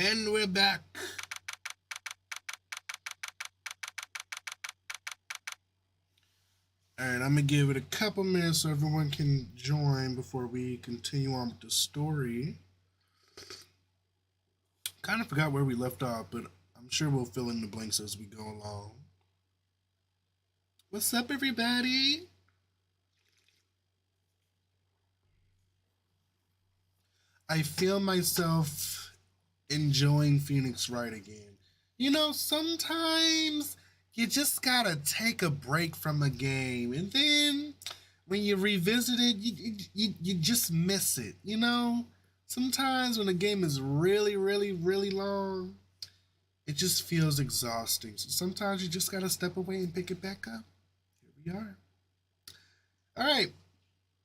And we're back. Alright, I'm gonna give it a couple minutes so everyone can join before we continue on with the story. Kind of forgot where we left off, but I'm sure we'll fill in the blanks as we go along. What's up, everybody? I feel myself enjoying Phoenix Wright again. You know, sometimes you just gotta take a break from a game, and then when you revisit it, you just miss it, you know? Sometimes when a game is really, really, really long, it just feels exhausting. So sometimes you just gotta step away and pick it back up. Here we are. All right,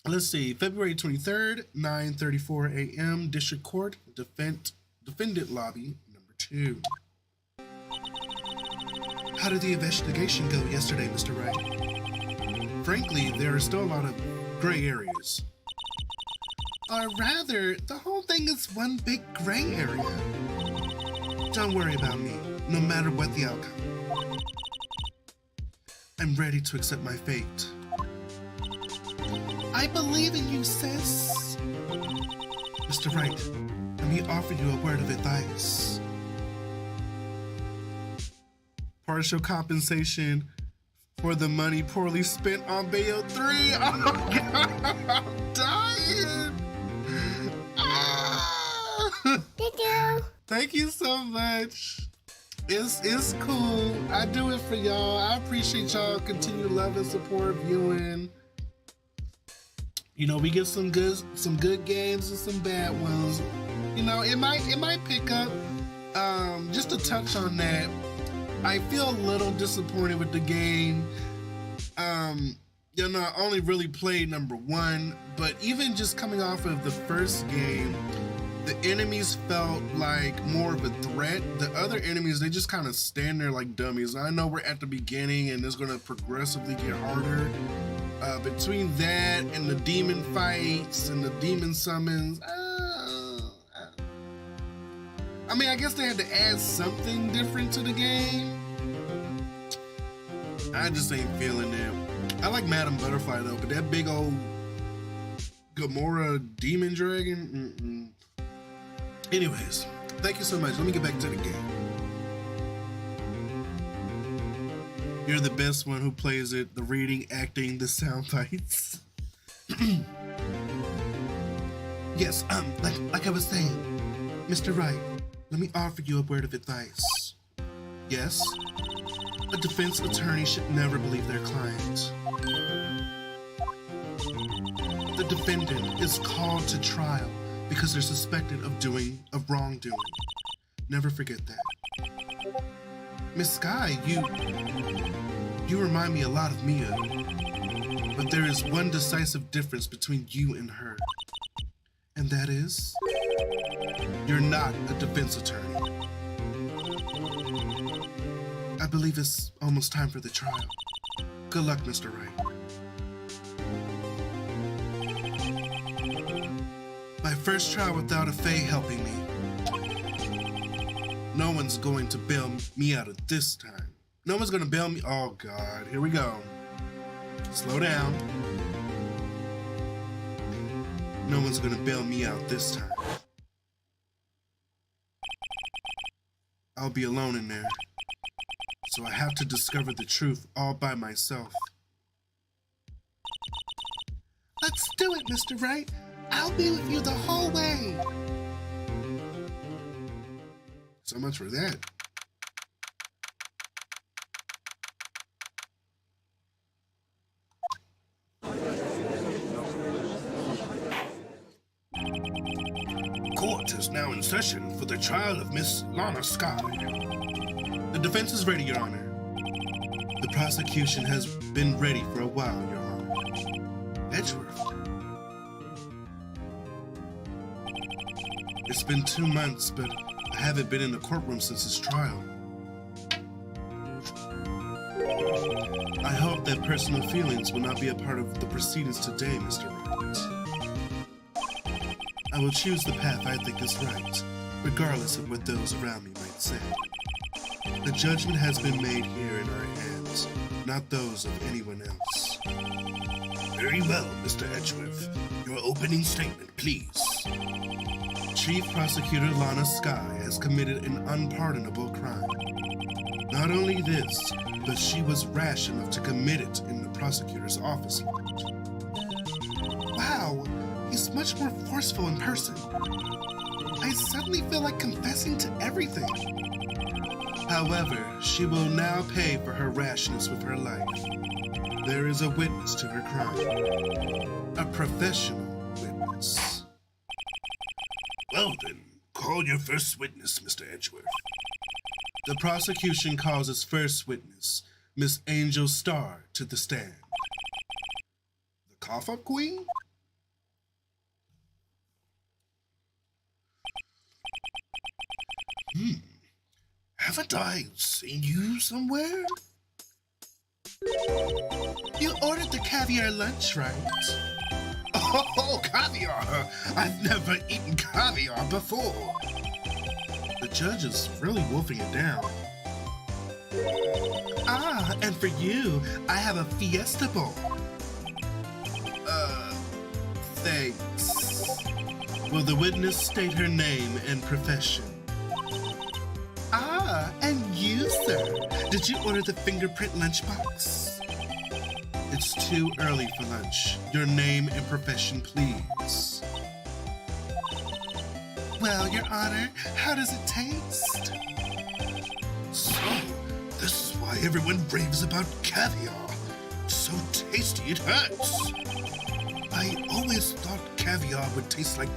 let's see. February 23rd, 9:34 a.m., District Court, Defendant Lobby, number 2. How did the investigation go yesterday, Mr. Wright? Frankly, there are still a lot of gray areas. Or rather, the whole thing is one big gray area. Don't worry about me, no matter what the outcome. I'm ready to accept my fate. I believe in you, sis. Mr. Wright, let me offer you a word of advice. Partial compensation for the money poorly spent on Bayo 3. Oh my god, I'm dying. Thank you. Thank you so much. It's cool. I do it for y'all. I appreciate y'all continue love and support viewing. You know, we get some good games and some bad ones. You know, it might pick up. Just to touch on that, I feel a little disappointed with the game. You know, I only really played number 1, but even just coming off of the first game, the enemies felt like more of a threat. The other enemies, they just kind of stand there like dummies. I know we're at the beginning and it's gonna progressively get harder. Between that and the demon fights and the demon summons, I mean, I guess they had to add something different to the game. I just ain't feeling it. I like Madam Butterfly though, but that big old Gamora demon dragon, Anyways, thank you so much. Let me get back to the game. You're the best one who plays it. The reading, acting, the sound bites. Yes, like I was saying, Mr. Wright, let me offer you a word of advice. Yes, a defense attorney should never believe their client. The defendant is called to trial because they're suspected of wrongdoing. Never forget that. Miss Sky, you remind me a lot of Mia, but there is one decisive difference between you and her, and that is, you're not a defense attorney. I believe it's almost time for the trial. Good luck, Mr. Wright. My first trial without a Fae helping me. No one's going to bail me out of this time. No one's gonna bail me. Oh God, here we go. Slow down. No one's gonna bail me out this time. I'll be alone in there. So I have to discover the truth all by myself. Let's do it, Mr. Wright. I'll be with you the whole way. So much for that. Court is now in session for the trial of Miss Lana Sky. The defense is ready, Your Honor. The prosecution has been ready for a while, Your Honor. Edgeworth. It's been 2 months, but I haven't been in the courtroom since his trial. I hope that personal feelings will not be a part of the proceedings today, Mr. Wright. I will choose the path I think is right. regardless of what those around me might say. The judgment has been made here in our hands, not those of anyone else. Very well, Mr. Edgeworth. Your opening statement, please. Chief Prosecutor Lana Skye has committed an unpardonable crime. Not only this, but she was rash enough to commit it in the prosecutor's office. Wow, he's much more forceful in person. I suddenly feel like confessing to everything. However, she will now pay for her rashness with her life. There is a witness to her crime. A professional witness. Well then, call your first witness, Mr. Edgeworth. The prosecution calls its first witness, Miss Angel Starr, to the stand. The cough-up queen? Haven't I seen you somewhere? You ordered the caviar lunch, right? Oh, caviar! I've never eaten caviar before. The judge is really wolfing it down. Ah, and for you, I have a Fiesta Bowl. Thanks. Will the witness state her name and profession? Ah, and you, sir. Did you order the fingerprint lunchbox? It's too early for lunch. Your name and profession, please. Well, Your Honor, how does it taste? So, this is why everyone raves about caviar. It's so tasty it hurts. I always thought caviar would taste like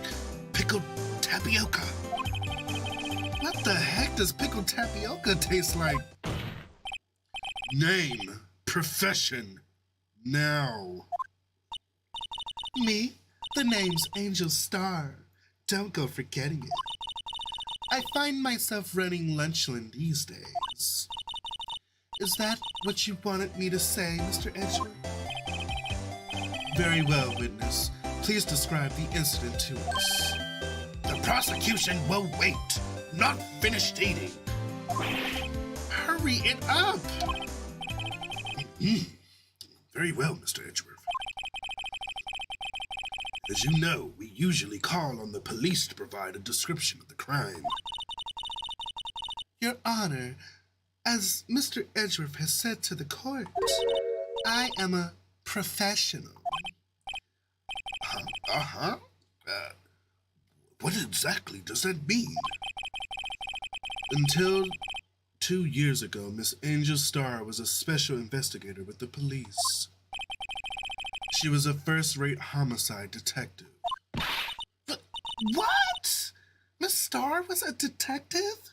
pickled tapioca. What the heck does pickled tapioca taste like? Name, profession, now. Me? The name's Angel Starr. Don't go forgetting it. I find myself running Lunchland these days. Is that what you wanted me to say, Mr. Edgeworth? Very well, witness. Please describe the incident to us. The prosecution will wait. Not finished eating. Hurry it up! Very well, Mr. Edgeworth. As you know, we usually call on the police to provide a description of the crime. Your Honor, as Mr. Edgeworth has said to the court, I am a professional. What exactly does that mean? Until 2 years ago, Miss Angel Starr was a special investigator with the police. She was a first-rate homicide detective. But what? Miss Starr was a detective?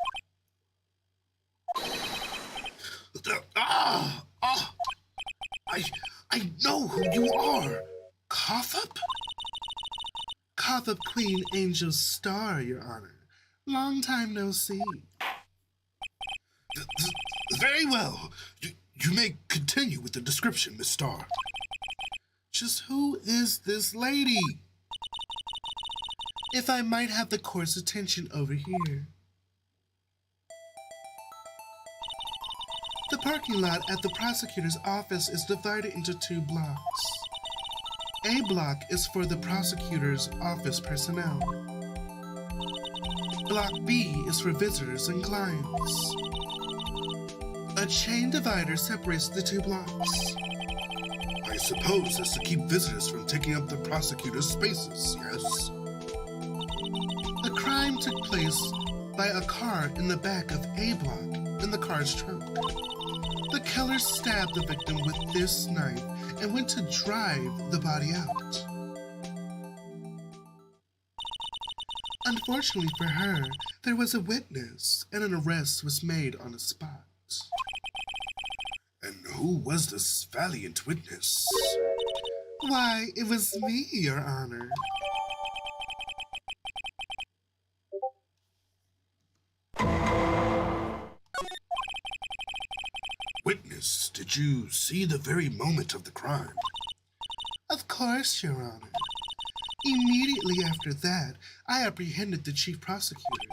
I know who you are. Cough-up? Cough-up Queen Angel Starr, Your Honor. Long time no see. Very well. You may continue with the description, Miss Starr. Just who is this lady? If I might have the court's attention over here. The parking lot at the prosecutor's office is divided into 2 blocks. A block is for the prosecutor's office personnel. Block B is for visitors and clients. A chain divider separates the 2 blocks. I suppose that's to keep visitors from taking up the prosecutor's spaces, yes? The crime took place by a car in the back of A block in the car's trunk. The killer stabbed the victim with this knife and went to drive the body out. Unfortunately for her, there was a witness and an arrest was made on the spot. And who was this valiant witness? Why, it was me, Your Honor. Witness, did you see the very moment of the crime? Of course, Your Honor. Immediately after that, I apprehended the chief prosecutor.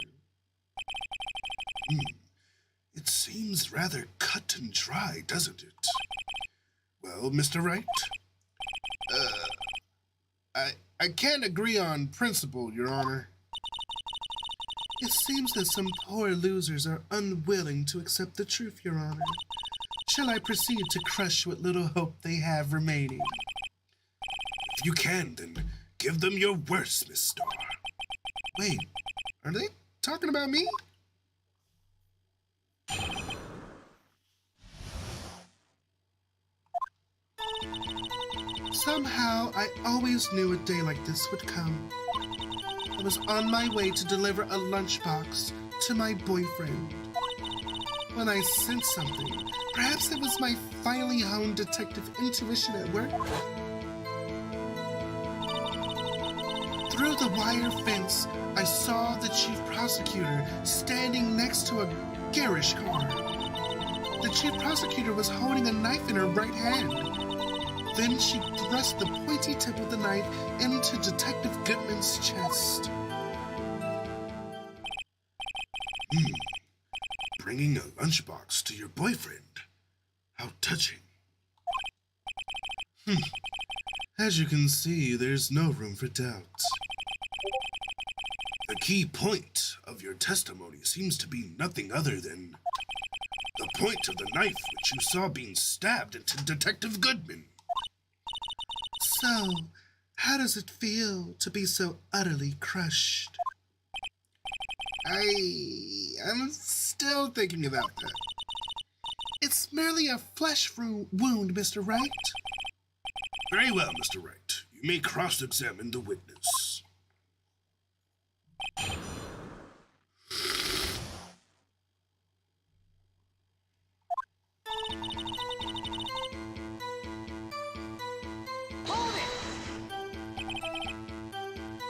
seems rather cut and dry, doesn't it? Well, Mr. Wright, I can't agree on principle, Your Honor. It seems that some poor losers are unwilling to accept the truth, Your Honor. Shall I proceed to crush what little hope they have remaining? If you can, then give them your worst, Miss Starr. Wait, are they talking about me? Somehow, I always knew a day like this would come. I was on my way to deliver a lunchbox to my boyfriend when I sensed something. Perhaps it was my finely honed detective intuition at work. Through the wire fence, I saw the chief prosecutor standing next to a garish car. The chief prosecutor was holding a knife in her right hand. Then she thrust the pointy tip of the knife into Detective Goodman's chest. Bringing a lunchbox to your boyfriend. How touching. As you can see, there's no room for doubt. The key point of your testimony seems to be nothing other than the point of the knife which you saw being stabbed into Detective Goodman. So, how does it feel to be so utterly crushed? I'm still thinking about that. It's merely a flesh wound, Mr. Wright. Very well, Mr. Wright. You may cross-examine the witness.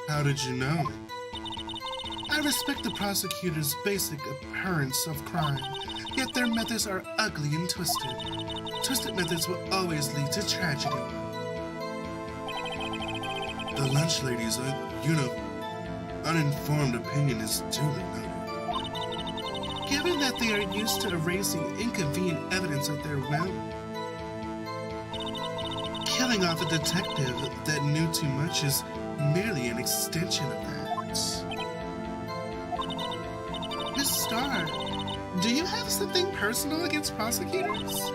How did you know? I respect the prosecutor's basic abhorrence of crime, yet their methods are ugly and twisted. Twisted methods will always lead to tragedy. The lunch lady's uninformed opinion is duly noted. Given that they are used to erasing inconvenient evidence at their will, killing off a detective that knew too much is merely an extension of that. Miss Starr, do you have something personal against prosecutors?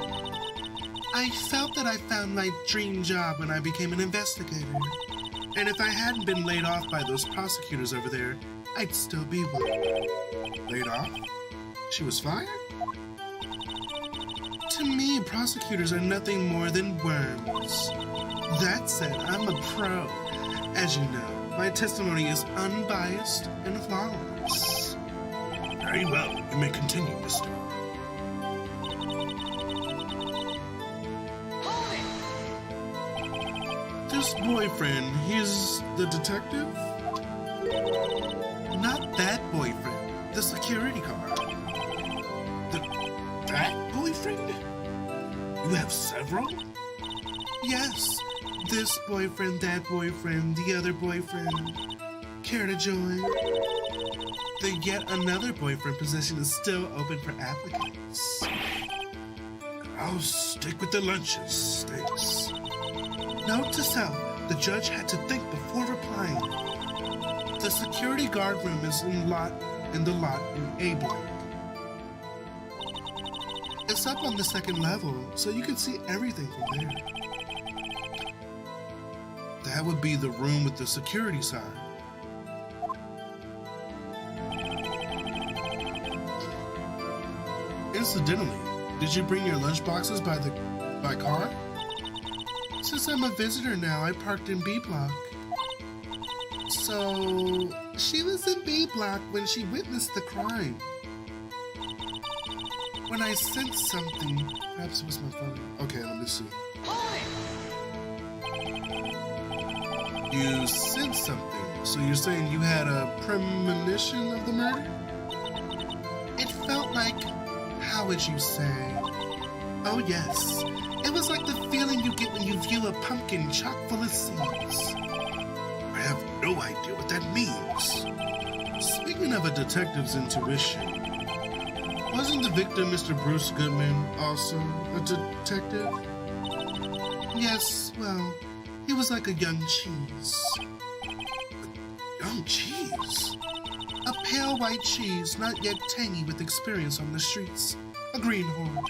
I felt that I found my dream job when I became an investigator. And if I hadn't been laid off by those prosecutors over there, I'd still be one. Laid off? She was fired? To me, prosecutors are nothing more than worms. That said, I'm a pro. As you know, my testimony is unbiased and flawless. Very well, you may continue, Mr. This boyfriend, he's the detective? Not that boyfriend, the security guard. That boyfriend? You have several? Yes. This boyfriend, that boyfriend, the other boyfriend. Care to join? The yet another boyfriend position is still open for applicants. I'll stick with the lunches, thanks. Note to self, the judge had to think before replying. The security guard room is in the lot in A block. It's up on the second level, so you can see everything from there. That would be the room with the security sign. Incidentally, did you bring your lunchboxes by car? Since I'm a visitor now, I parked in B block. So, she was in B block when she witnessed the crime. When I sensed something, perhaps it was my phone. Okay, let me see. You sensed something, so you're saying you had a premonition of the murder? It felt like, how would you say? Oh yes, it was like the feeling you get when you view a pumpkin chock full of seeds. I have no idea what that means. Speaking of a detective's intuition, Wasn't the victim Mr. Bruce Goodman also a detective? Yes, well, he was like a young cheese. A young cheese? A pale white cheese, not yet tangy with experience on the streets. A greenhorn.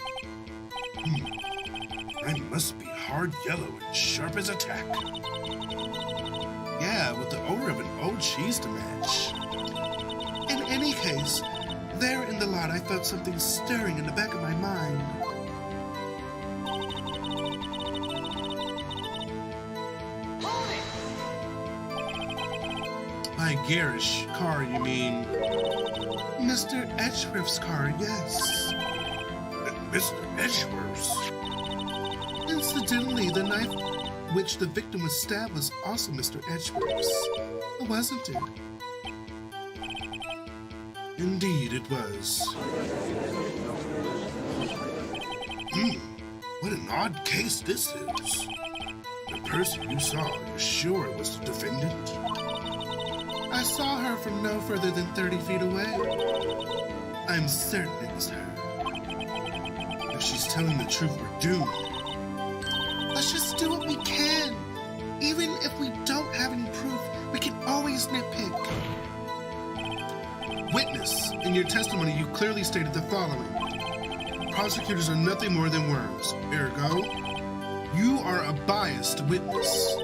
Mine must be hard yellow and sharp as a tack. Yeah, with the odor of an old cheese to match. In any case, there in the lot I felt something stirring in the back of my mind. By garish car, you mean? Mr. Edgeworth's car, yes. Mr. Edgeworth's? Incidentally, the knife which the victim was stabbed was also Mr. Edgeworth's, wasn't it? Indeed, it was. What an odd case this is. The person you saw, you're sure it was the defendant? I saw her from no further than 30 feet away. I'm certain it was her. If she's telling the truth, we're doomed. Let's just do what we can. Even if we don't have any proof, we can always nitpick. Witness, in your testimony, you clearly stated the following. Prosecutors are nothing more than worms. Ergo, you are a biased witness.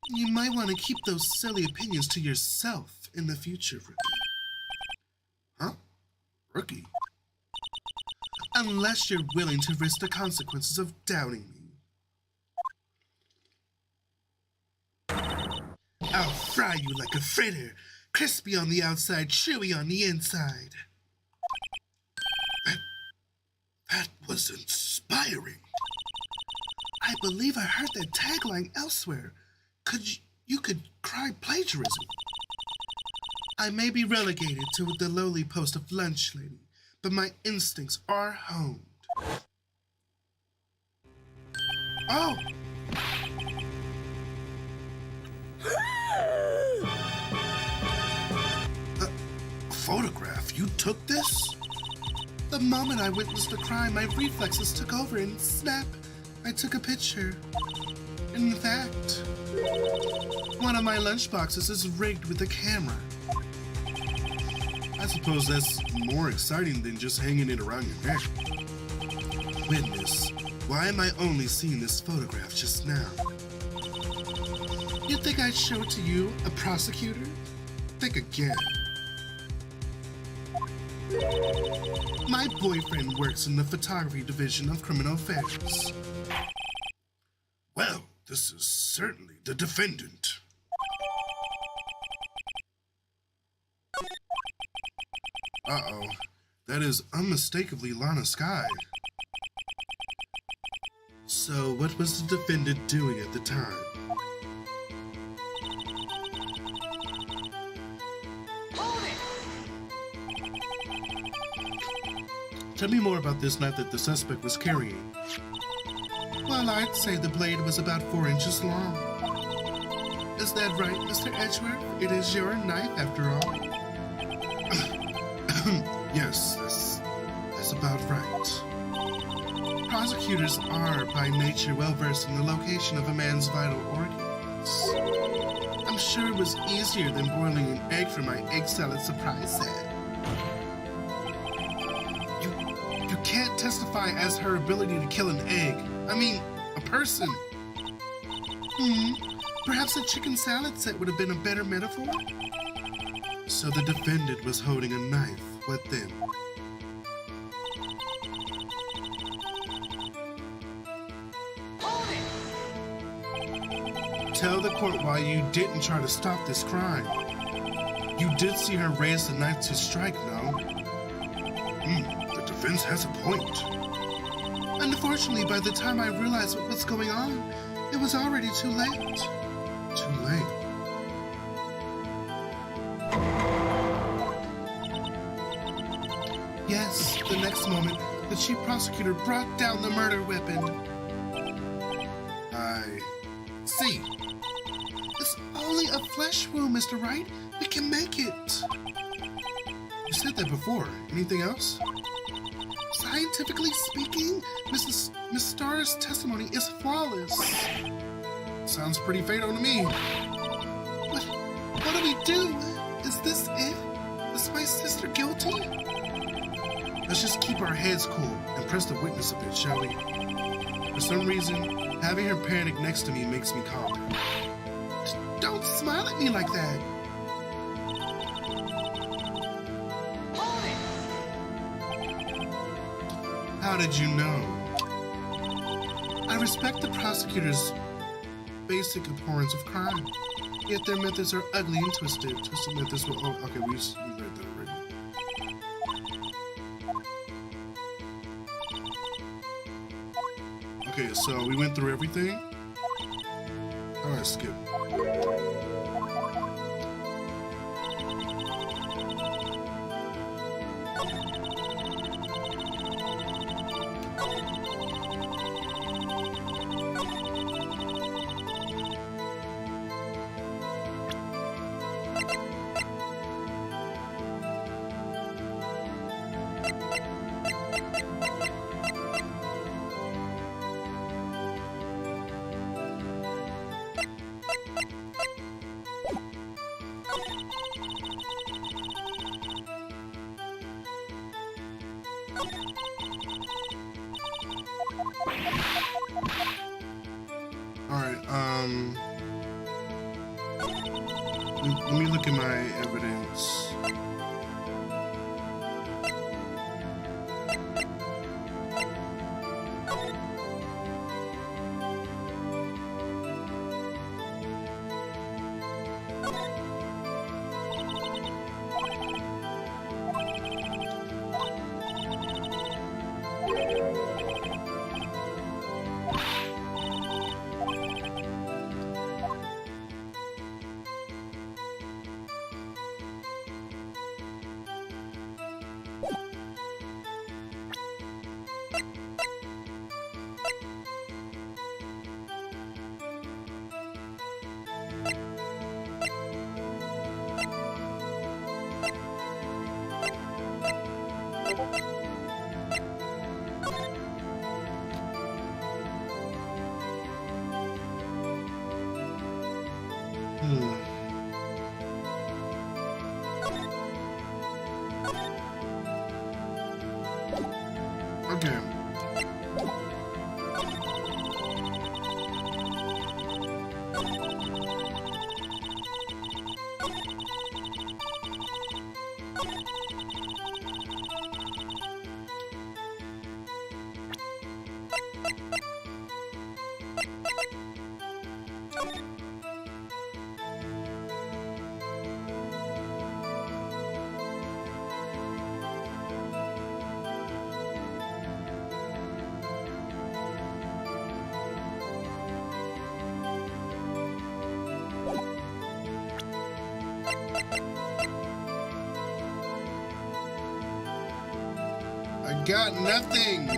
You might want to keep those silly opinions to yourself in the future, Rookie. Huh? Rookie? Unless you're willing to risk the consequences of doubting me. I'll fry you like a fritter, crispy on the outside, chewy on the inside. That was inspiring. I believe I heard that tagline elsewhere. You could cry plagiarism. I may be relegated to the lowly post of lunch lady, but my instincts are honed. Oh! A photograph? You took this? The moment I witnessed the crime, my reflexes took over and snap, I took a picture. In fact, one of my lunchboxes is rigged with a camera. I suppose that's more exciting than just hanging it around your neck. Witness, why am I only seeing this photograph just now? You think I'd show it to you, a prosecutor? Think again. My boyfriend works in the photography division of criminal affairs. Well, this is certainly the defendant. Uh-oh. That is unmistakably Lana Skye. So, what was the defendant doing at the time? Tell me more about this knife that the suspect was carrying. Well, I'd say the blade was about 4 inches long. Is that right, Mr. Edgeworth? It is your knife, after all. Yes, that's about right. Prosecutors are, by nature, well-versed in the location of a man's vital organs. I'm sure it was easier than boiling an egg for my egg salad surprise set. You can't testify as her ability to kill an egg. I mean, a person. Perhaps a chicken salad set would have been a better metaphor? So the defendant was holding a knife. What then? Tell the court why you didn't try to stop this crime. You did see her raise the knife to strike, no? The defense has a point. Unfortunately, by the time I realized what was going on, it was already too late. Too late. Yes, the next moment, the chief prosecutor brought down the murder weapon. I see. It's only a flesh wound, Mr. Wright. We can make it. You said that before. Anything else? Scientifically speaking, Miss Starr's testimony is flawless. Sounds pretty fatal to me. What do we do? Is this it? Is my sister guilty? Let's just keep our heads cool and press the witness a bit, shall we? For some reason, having her panic next to me makes me calmer. Don't smile at me like that. How did you know? I respect the prosecutor's basic abhorrence of crime, yet their methods are ugly and twisted. Twisted methods will... Oh, okay, we read that already. Okay, so we went through everything. Alright, skip. Let me look at my evidence. Okay. Got nothing.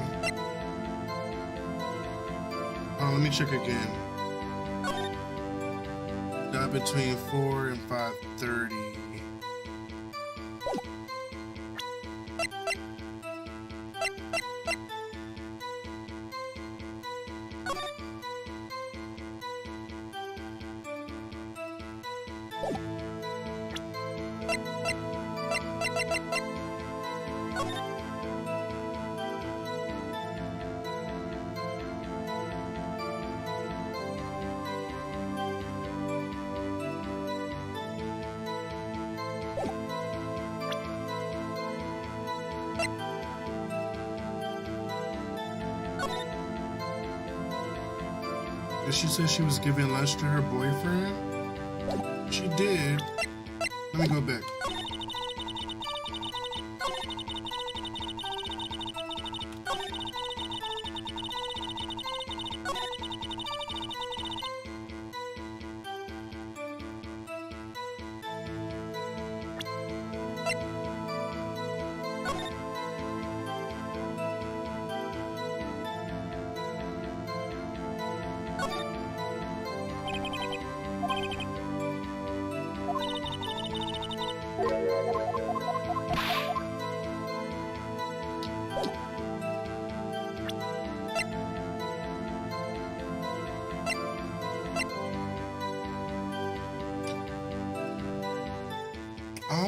Oh, let me check again. Got between 4 and 5:30. She said she was giving lunch to her boyfriend. She did. Let me go back.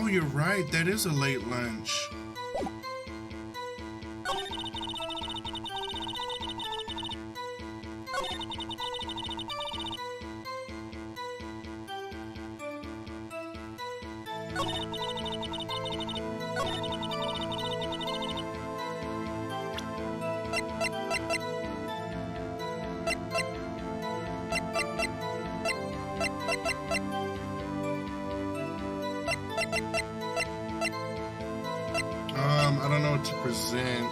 Oh, you're right. That is a late lunch. I don't know what to present.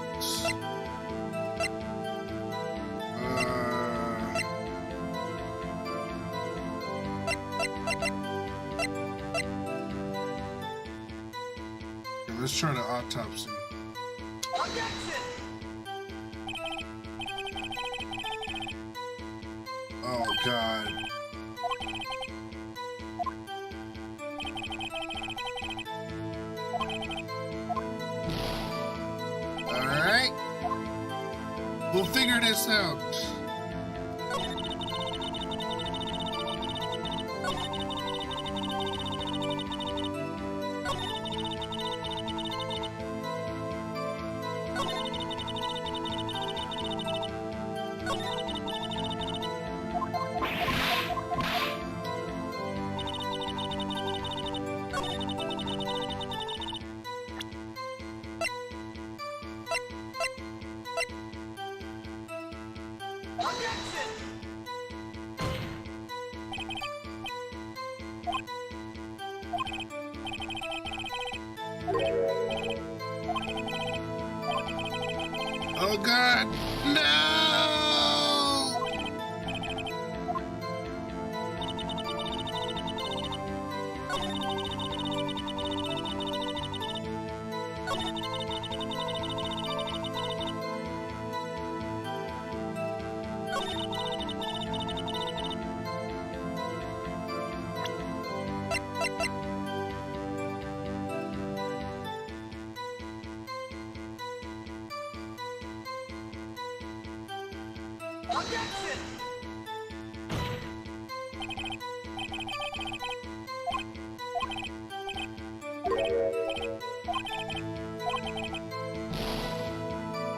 Let's try the autopsy. Oh, God. Alright. We'll figure this out. Oh God, no!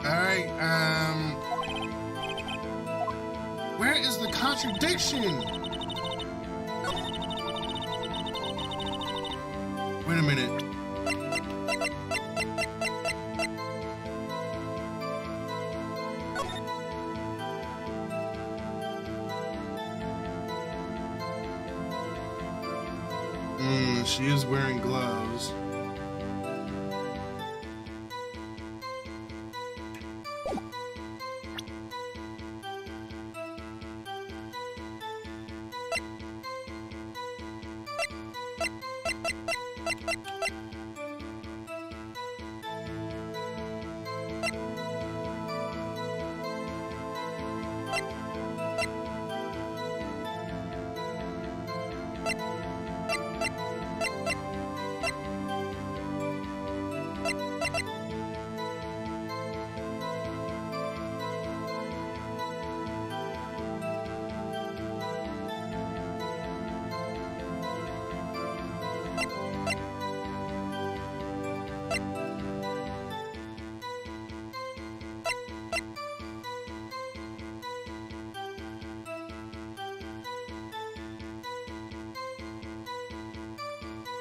Alright, where is the contradiction? Wait a minute. She is wearing gloves.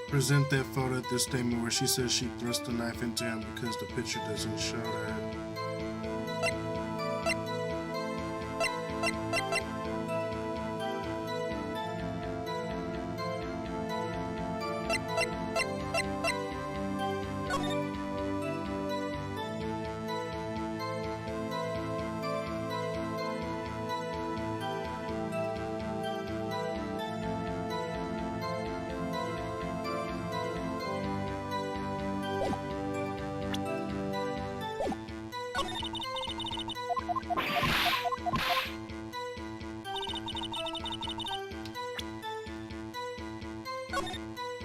Present that photo at this statement where she says she thrust the knife into him because the picture doesn't show that.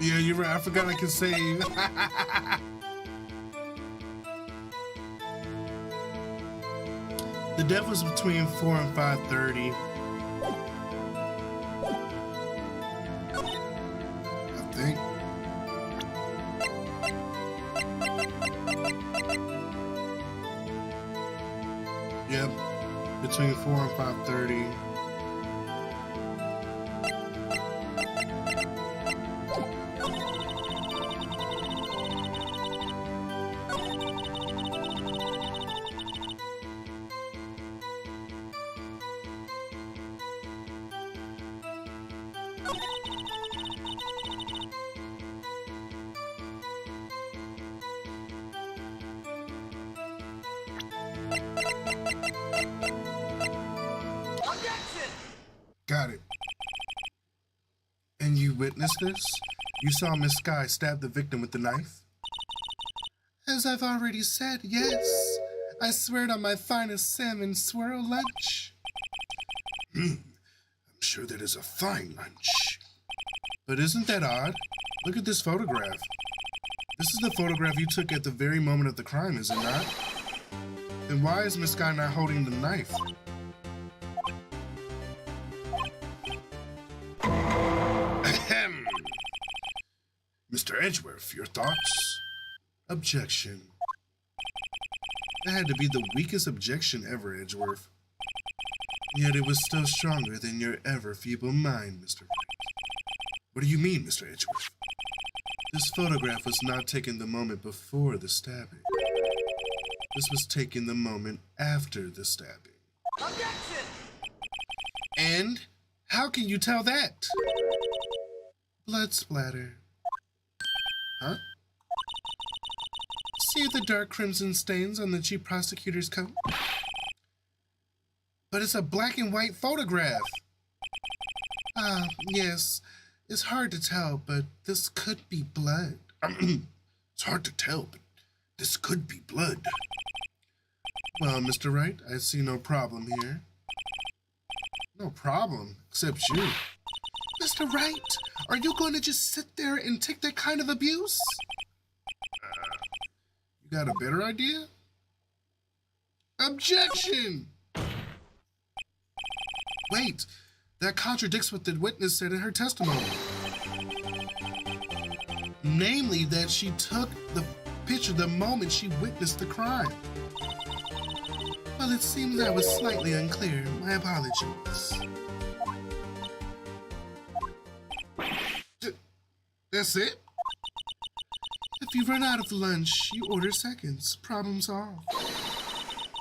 Yeah, you're right. I forgot I can save. The death was between 4 and 5:30. I think. Yep, between 4 and 5:30. Got it. And you witnessed this? You saw Miss Sky stab the victim with the knife? As I've already said, yes. I swear it on my finest salmon swirl lunch. I'm sure that is a fine lunch. But isn't that odd? Look at this photograph. This is the photograph you took at the very moment of the crime, is it not? Then why is Miss Sky not holding the knife? Ahem. Mr. Edgeworth, your thoughts? Objection. That had to be the weakest objection ever, Edgeworth. Yet it was still stronger than your ever feeble mind, Mr. Wright. What do you mean, Mr. Edgeworth? This photograph was not taken the moment before the stabbing. This was taken the moment after the stabbing. Objection! And how can you tell that? Blood splatter. Huh? See the dark crimson stains on the chief prosecutor's coat? But it's a black and white photograph. Ah, yes. It's hard to tell, but this could be blood. It's hard to tell, but this could be blood. Well, Mr. Wright, I see no problem here. No problem, except you. Mr. Wright, are you going to just sit there and take that kind of abuse? You got a better idea? Objection! Wait, that contradicts what the witness said in her testimony. Namely, that she took the picture the moment she witnessed the crime. Well, it seems I was slightly unclear. My apologies. That's it? If you run out of lunch, you order seconds. Problem solved.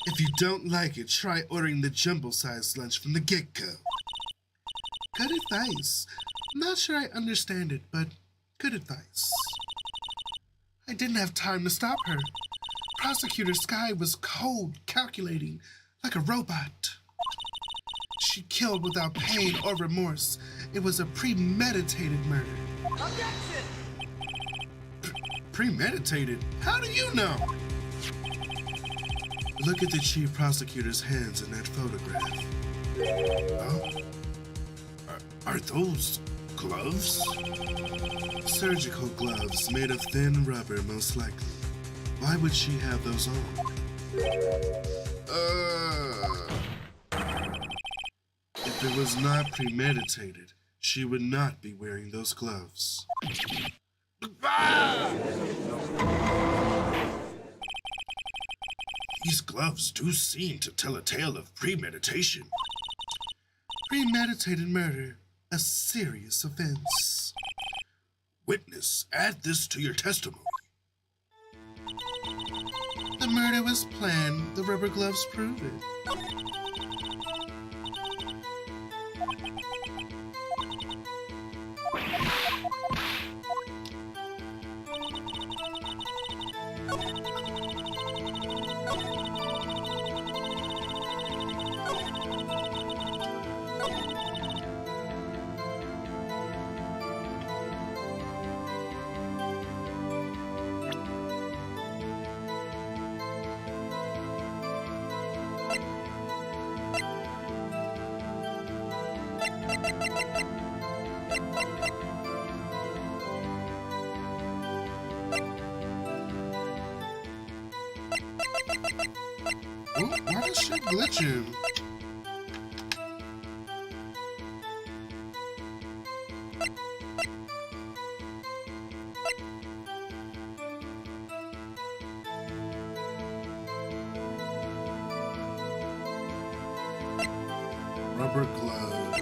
If you don't like it, try ordering the jumbo-sized lunch from the get-go. Good advice. I'm not sure I understand it, but good advice. I didn't have time to stop her. Prosecutor Sky was cold, calculating, like a robot. She killed without pain or remorse. It was a premeditated murder. Objection! Premeditated? How do you know? Look at the chief prosecutor's hands in that photograph. Oh? Are those gloves? Surgical gloves made of thin rubber, most likely. Why would she have those on? If it was not premeditated, she would not be wearing those gloves. These gloves do seem to tell a tale of premeditation. Premeditated murder, a serious offense. Witness, add this to your testimony. The murder was planned. The rubber gloves prove it. Why is shit glitching? Rubber gloves.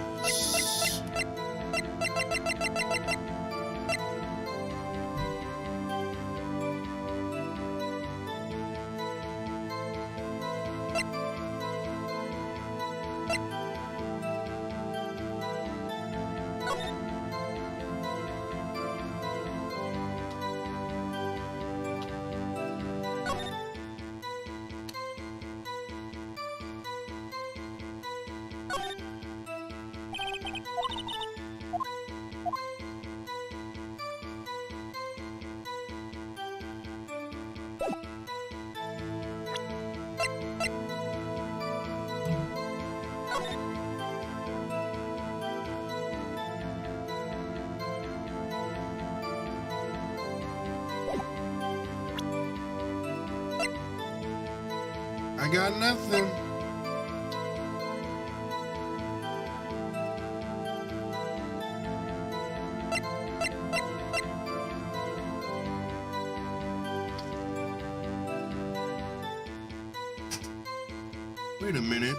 I got nothing. Wait a minute.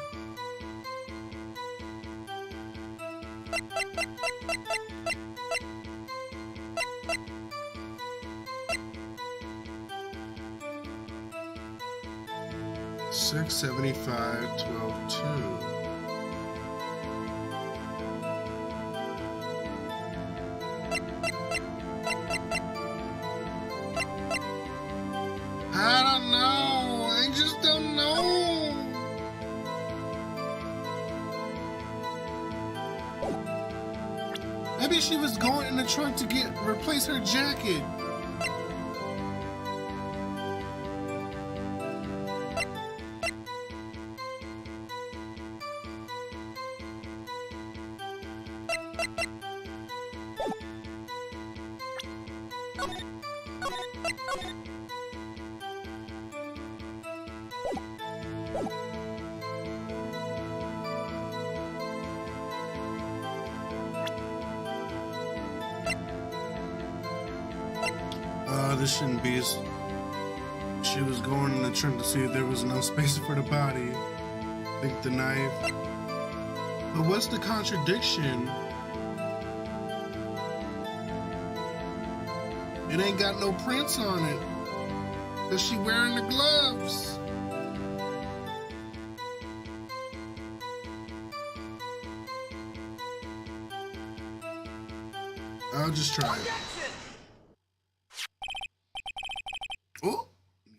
$675.12.2. I don't know. I just don't know. Maybe she was going in the trunk to replace her jacket. This shouldn't be. She was going in the trunk to see if there was enough space for the body. I think the knife. But what's the contradiction? It ain't got no prints on it. Is she wearing the gloves? I'll just try it. Oh,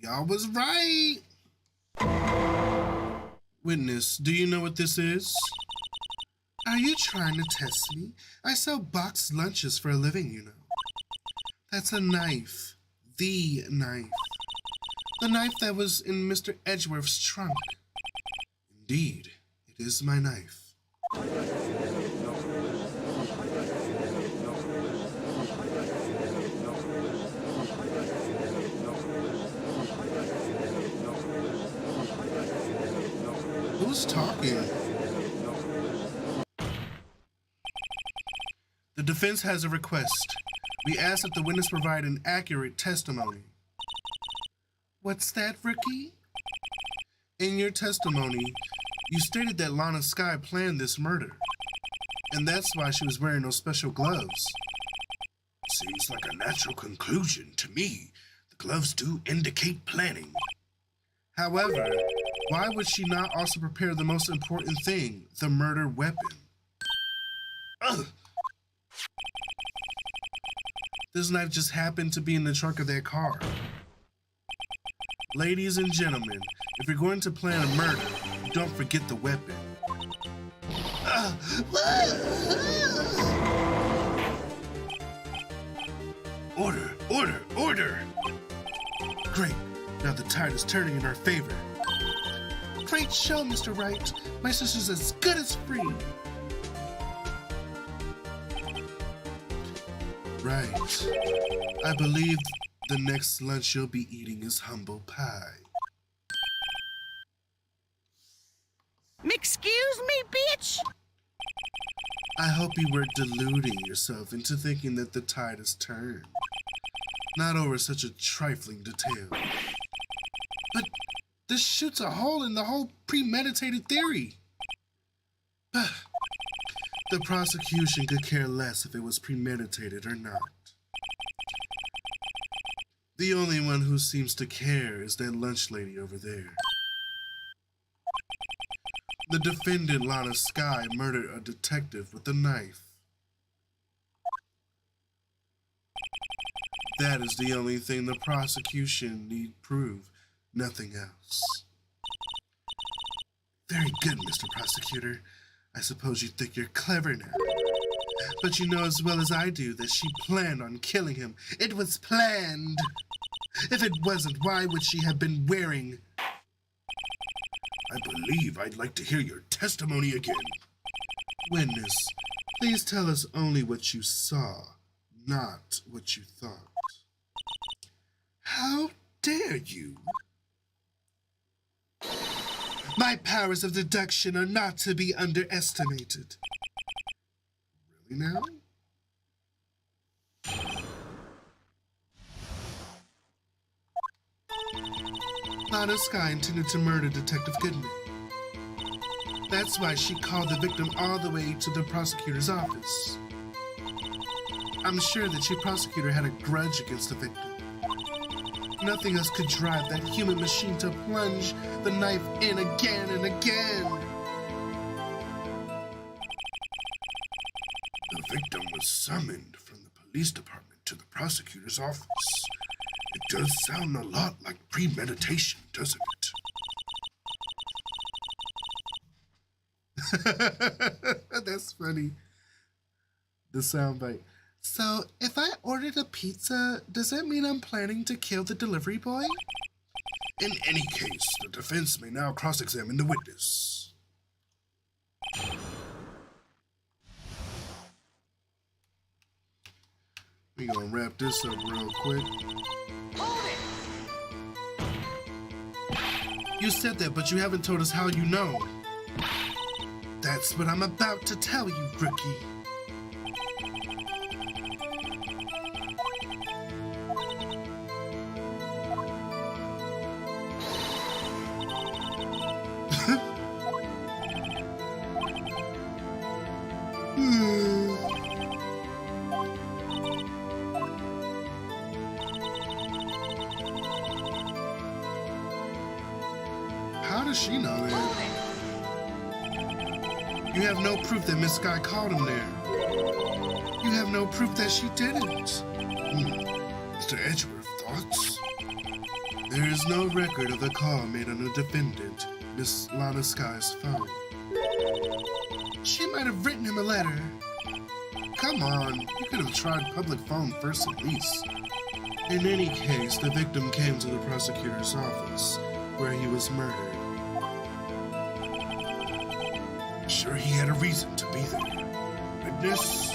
y'all was right. Witness, do you know what this is? Are you trying to test me? I sell boxed lunches for a living, you know. That's a knife. The knife. The knife that was in Mr. Edgeworth's trunk. Indeed, it is my knife. Who's talking? The defense has a request. We ask that the witness provide an accurate testimony. What's that, Rookie? In your testimony, you stated that Lana Skye planned this murder, and that's why she was wearing those special gloves. Seems like a natural conclusion to me. The gloves do indicate planning. However, why would she not also prepare the most important thing, the murder weapon? Ugh. This knife just happened to be in the trunk of their car. Ladies and gentlemen, if you're going to plan a murder, don't forget the weapon. Order, order, order! Great, now the tide is turning in our favor. Great show, Mr. Wright. My sister's as good as free. Right. I believe the next lunch you'll be eating is humble pie. Excuse me, bitch? I hope you weren't deluding yourself into thinking that the tide has turned. Not over such a trifling detail. But this shoots a hole in the whole premeditated theory. The prosecution could care less if it was premeditated or not. The only one who seems to care is that lunch lady over there. The defendant, Lana Skye, murdered a detective with a knife. That is the only thing the prosecution need prove, nothing else. Very good, Mr. Prosecutor. I suppose you think you're clever now. But you know as well as I do that she planned on killing him. It was planned. If it wasn't, why would she have been wearing... I believe I'd like to hear your testimony again. Witness, please tell us only what you saw, not what you thought. How dare you? My powers of deduction are not to be underestimated. Really now? Lana Skye intended to murder Detective Goodman. That's why she called the victim all the way to the prosecutor's office. I'm sure that your prosecutor had a grudge against the victim. Nothing else could drive that human machine to plunge the knife in again and again. The victim was summoned from the police department to the prosecutor's office. It does sound a lot like premeditation, doesn't it? That's funny. The soundbite. So, if I ordered a pizza, does that mean I'm planning to kill the delivery boy? In any case, the defense may now cross-examine the witness. We're gonna wrap this up real quick. You said that, but you haven't told us how you know. That's what I'm about to tell you, rookie. How does she know that? You have no proof that Miss Skye called him there. You have no proof that she didn't. Mr. Edgeworth, thoughts? There is no record of the call made on the defendant, Miss Lana Skye's phone. She might have written him a letter. Come on, you could have tried public phone first at least. In any case, the victim came to the prosecutor's office, where he was murdered. Sure he had a reason to be there. Witness?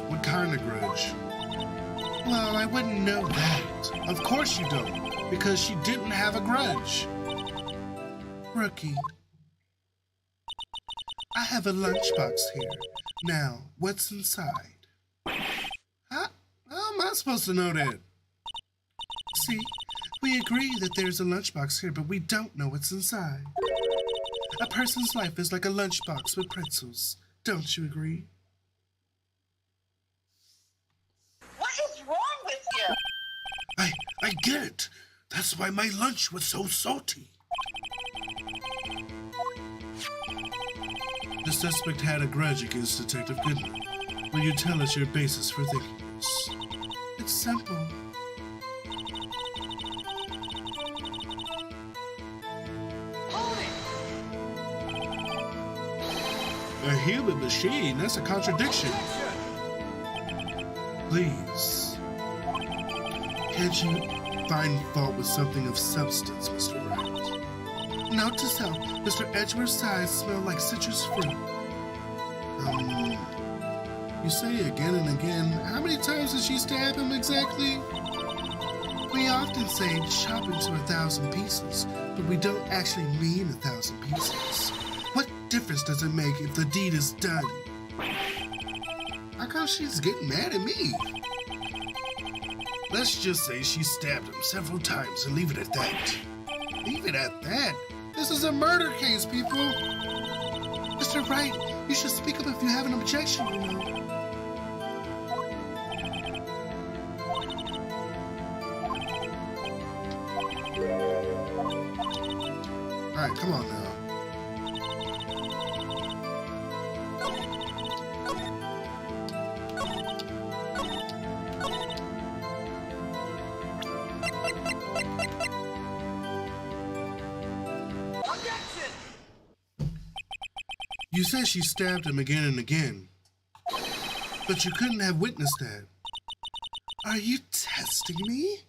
What kind of grudge? Well, I wouldn't know that. Of course you don't, because she didn't have a grudge. Rookie. I have a lunchbox here. Now, what's inside? How am I supposed to know that? See, we agree that there's a lunchbox here, but we don't know what's inside. A person's life is like a lunchbox with pretzels. Don't you agree? What is wrong with you? I get it. That's why my lunch was so salty. The suspect had a grudge against Detective Goodman. Will you tell us your basis for thinking this? It's simple. A human machine? That's a contradiction. Please. Can't you find fault with something of substance, Mr. Wright? Note to self, Mr. Edgeworth's eyes smell like citrus fruit. You say again and again, how many times did she stab him exactly? We often say chop into 1,000 pieces, but we don't actually mean 1,000 pieces. What difference does it make if the deed is done? How come she's getting mad at me? Let's just say she stabbed him several times and leave it at that. Leave it at that? This is a murder case, people. Mr. Wright, you should speak up if you have an objection, you know. All right, come on now. You said she stabbed him again and again, but you couldn't have witnessed that. Are you testing me?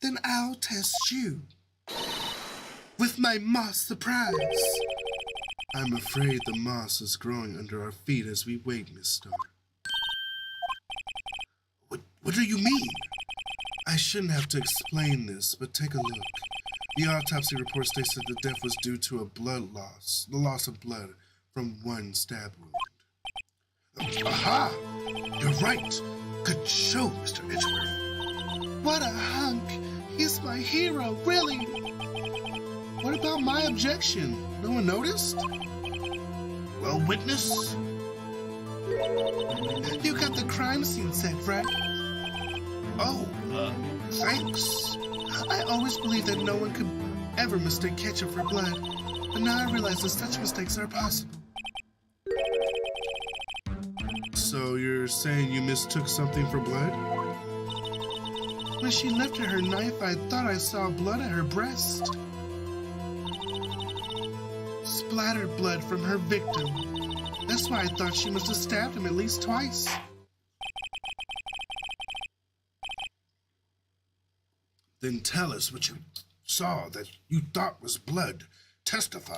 Then I'll test you. With my moss surprise. I'm afraid the moss is growing under our feet as we wait, Miss Starr. What do you mean? I shouldn't have to explain this, but take a look. The autopsy report states that the death was due to a blood loss, the loss of blood from one stab wound. Aha! You're right. Good show, Mr. Edgeworth. What a hunk. He's my hero, really. What about my objection? No one noticed? Well, witness? You got the crime scene set, right? Oh, thanks. I always believed that no one could ever mistake ketchup for blood, but now I realize that such mistakes are possible. So you're saying you mistook something for blood? When she lifted her knife, I thought I saw blood at her breast. Splattered blood from her victim. That's why I thought she must have stabbed him at least twice. Then tell us what you saw that you thought was blood. Testify.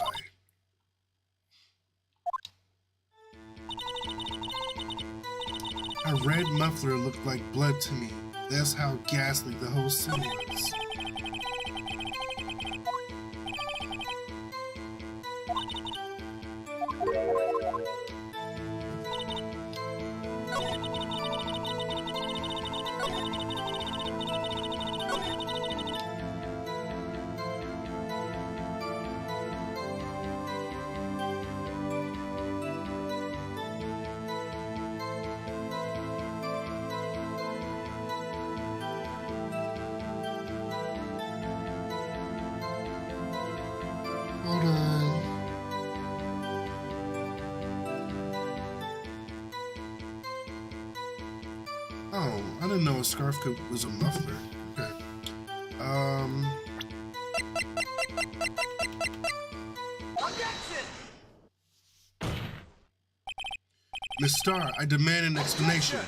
A red muffler looked like blood to me. That's how ghastly the whole scene was. Hold on. Oh, I didn't know a scarf coat was a muffler. Okay. Objection! Miss Starr, I demand an explanation.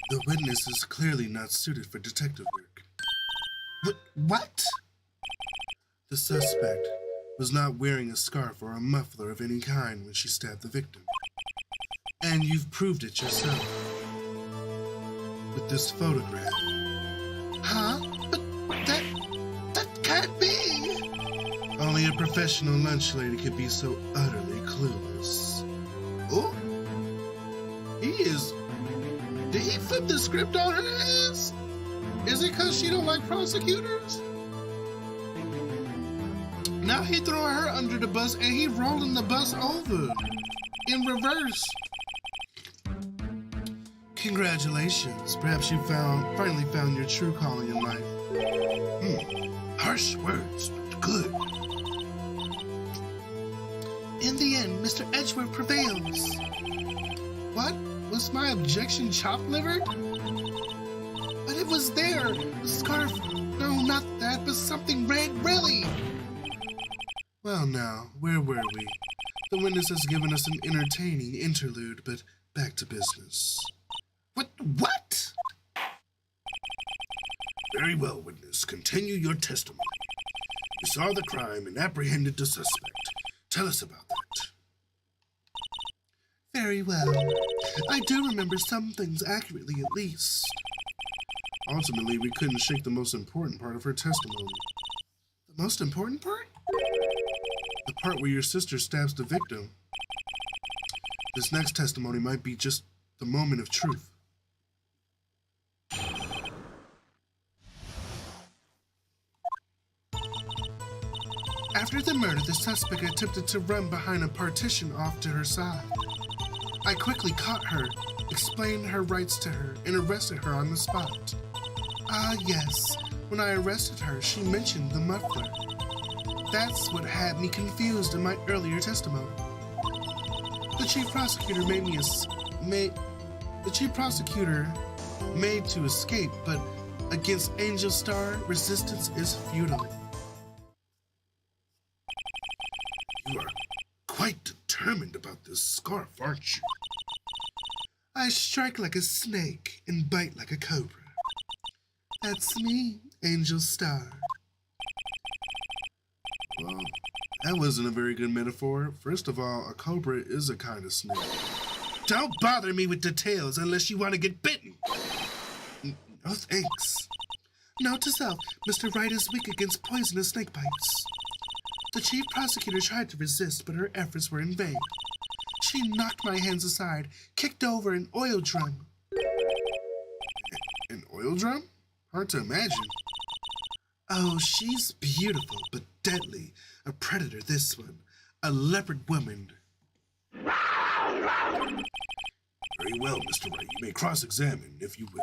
The witness is clearly not suited for detective work. What? The suspect was not wearing a scarf or a muffler of any kind when she stabbed the victim. And you've proved it yourself. With this photograph. Huh? But that can't be! Only a professional lunch lady could be so utterly clueless. Oh? Did he flip the script on her ass? Is it because she don't like prosecutors? Now he throwing her under the bus and he rolling the bus over in reverse. Congratulations. Perhaps you finally found your true calling in life. Harsh words, but good. In the end, Mr. Edgeworth prevails. What? Was my objection chopped liver? But it was there. The scarf. No, not that, but something red, really. Well now, where were we? The witness has given us an entertaining interlude, but back to business. What? Very well, witness. Continue your testimony. You saw the crime and apprehended the suspect. Tell us about that. Very well. I do remember some things accurately, at least. Ultimately, we couldn't shake the most important part of her testimony. The most important part? The part where your sister stabs the victim. This next testimony might be just the moment of truth. After the murder, the suspect attempted to run behind a partition off to her side. I quickly caught her, explained her rights to her, and arrested her on the spot. Ah, yes. When I arrested her, she mentioned the muffler. That's what had me confused in my earlier testimony. The chief prosecutor made to escape, but against Angel Star, resistance is futile. You are quite determined about this scarf, aren't you? I strike like a snake and bite like a cobra. That's me, Angel Star. Well, that wasn't a very good metaphor. First of all, a cobra is a kind of snake. Don't bother me with details unless you want to get bitten. No thanks. Note to self, Mr. Wright is weak against poisonous snake bites. The chief prosecutor tried to resist, but her efforts were in vain. She knocked my hands aside, kicked over an oil drum. An oil drum? Hard to imagine. Oh, she's beautiful, but deadly. A predator, this one. A leopard woman. Very well, Mr. Wright. You may cross-examine, if you will.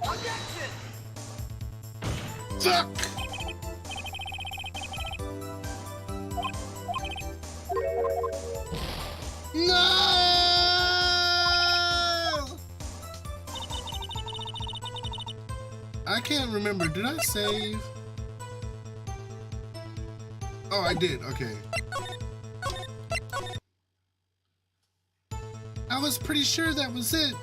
Objection! Fuck! No! I can't remember. Did I save? Oh, I did. Okay. I was pretty sure that was it.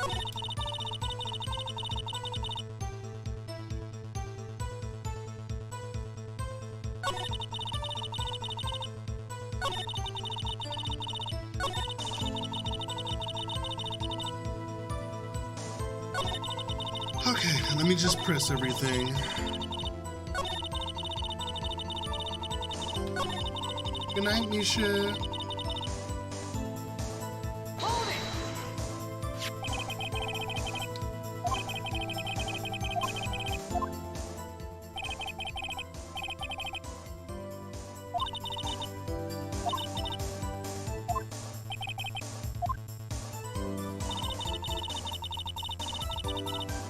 Okay, let me just press everything. Good night, Misha. Hold it!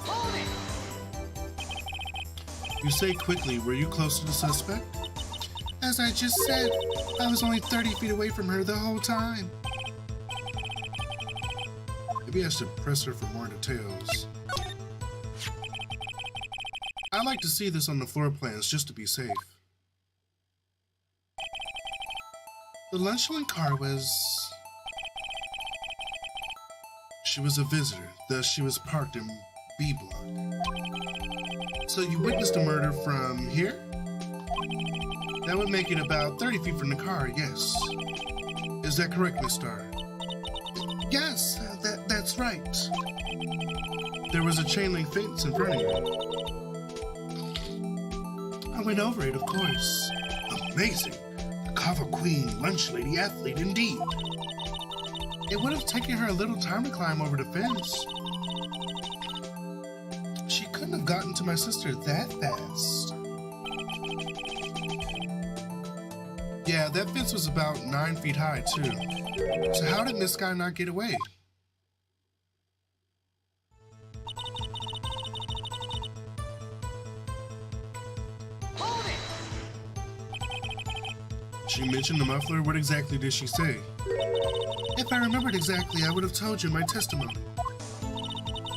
Hold it! You say quickly, were you close to the suspect? As I just said, I was only 30 feet away from her the whole time. Maybe I should press her for more details. I like to see this on the floor plans just to be safe. The Lunchland car was... She was a visitor, thus she was parked in B block. So you witnessed a murder from here? That would make it about 30 feet from the car, yes. Is that correct, Miss Starr? Yes, that's right. There was a chain link fence in front of you. I went over it, of course. Amazing. The Kava Queen, lunch lady, athlete, indeed. It would have taken her a little time to climb over the fence. She couldn't have gotten to my sister that fast. Yeah, that fence was about 9 feet high, too. So how did this guy not get away? Hold it! She mentioned the muffler. What exactly did she say? If I remembered exactly, I would have told you in my testimony.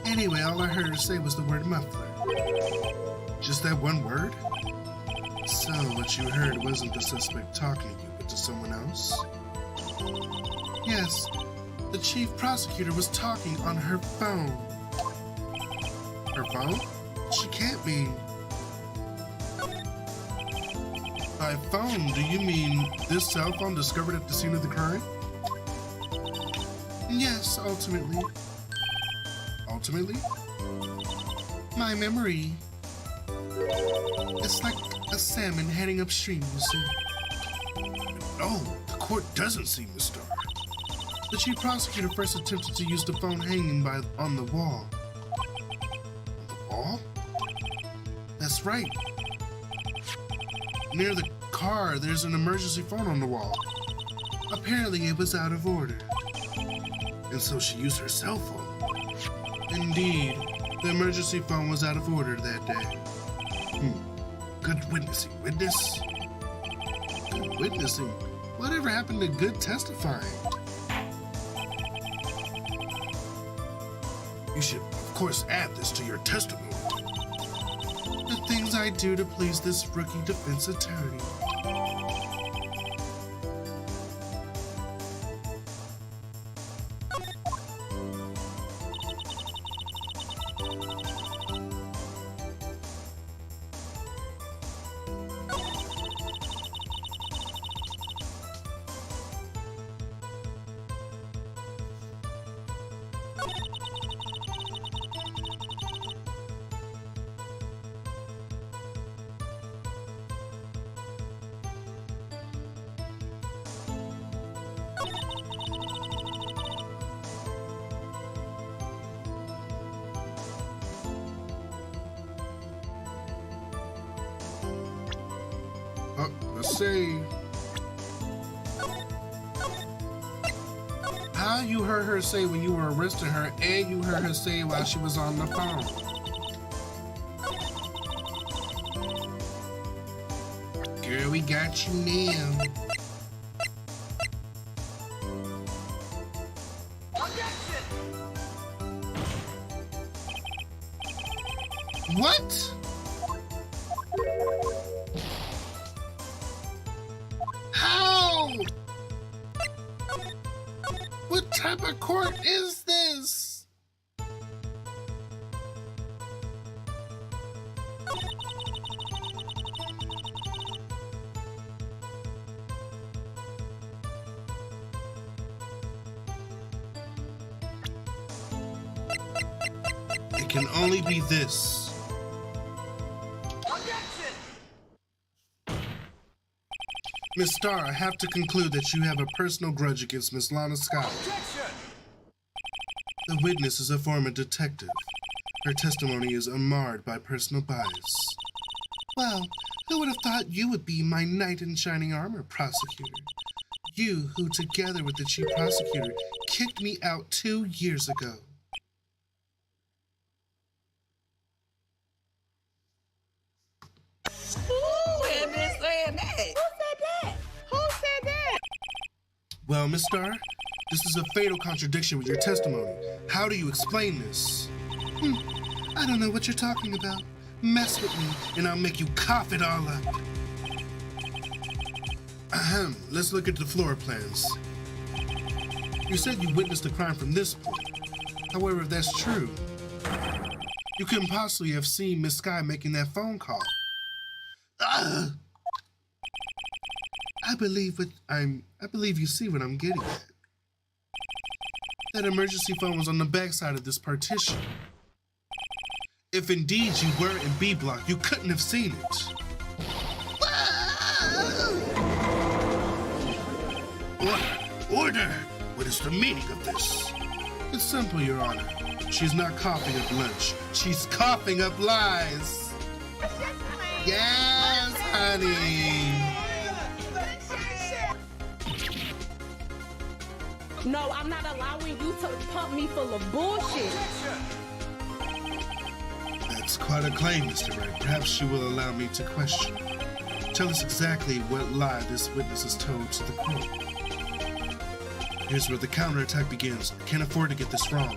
Anyway, all I heard her say was the word muffler. Just that one word? So what you heard wasn't the suspect talking to you, but to someone else? Yes, the chief prosecutor was talking on her phone. Her phone? She can't be. By phone, do you mean this cell phone discovered at the scene of the crime? Yes, ultimately. Ultimately? My memory. It's like a salmon heading upstream, you see. No, the court doesn't see Miss Starr. The chief prosecutor first attempted to use the phone hanging on the wall. The wall? That's right. Near the car, there's an emergency phone on the wall. Apparently, it was out of order. And so she used her cell phone. Indeed, the emergency phone was out of order that day. Good witnessing. Witness? Good witnessing? Whatever happened to good testifying? You should, of course, add this to your testimony. The things I do to please this rookie defense attorney. Let's see. How you heard her say when you were arresting her, and you heard her say while she was on the phone. Girl, we got you now. What? How? What type of court is this? It can only be this. Miss Starr, I have to conclude that you have a personal grudge against Miss Lana Scott. Objection! The witness is a former detective. Her testimony is unmarred by personal bias. Well, who would have thought you would be my knight in shining armor, prosecutor? You who, together with the chief prosecutor, kicked me out 2 years ago. Who had been saying that? Who said that? Well, Miss Starr, this is a fatal contradiction with your testimony. How do you explain this? I don't know what you're talking about. Mess with me, and I'll make you cough it all up. Ahem, let's look at the floor plans. You said you witnessed the crime from this point. However, if that's true, you couldn't possibly have seen Miss Sky making that phone call. I believe you see what I'm getting at. That emergency phone was on the backside of this partition. If indeed you were in B block, you couldn't have seen it. Order! What is the meaning of this? It's simple, Your Honor. She's not coughing up lunch. She's coughing up lies. Yes, honey. No, I'm not allowing you to pump me full of bullshit. That's quite a claim, Mr. Wright. Perhaps you will allow me to question. Tell us exactly what lie this witness has told to the court. Here's where the counterattack begins. I can't afford to get this wrong.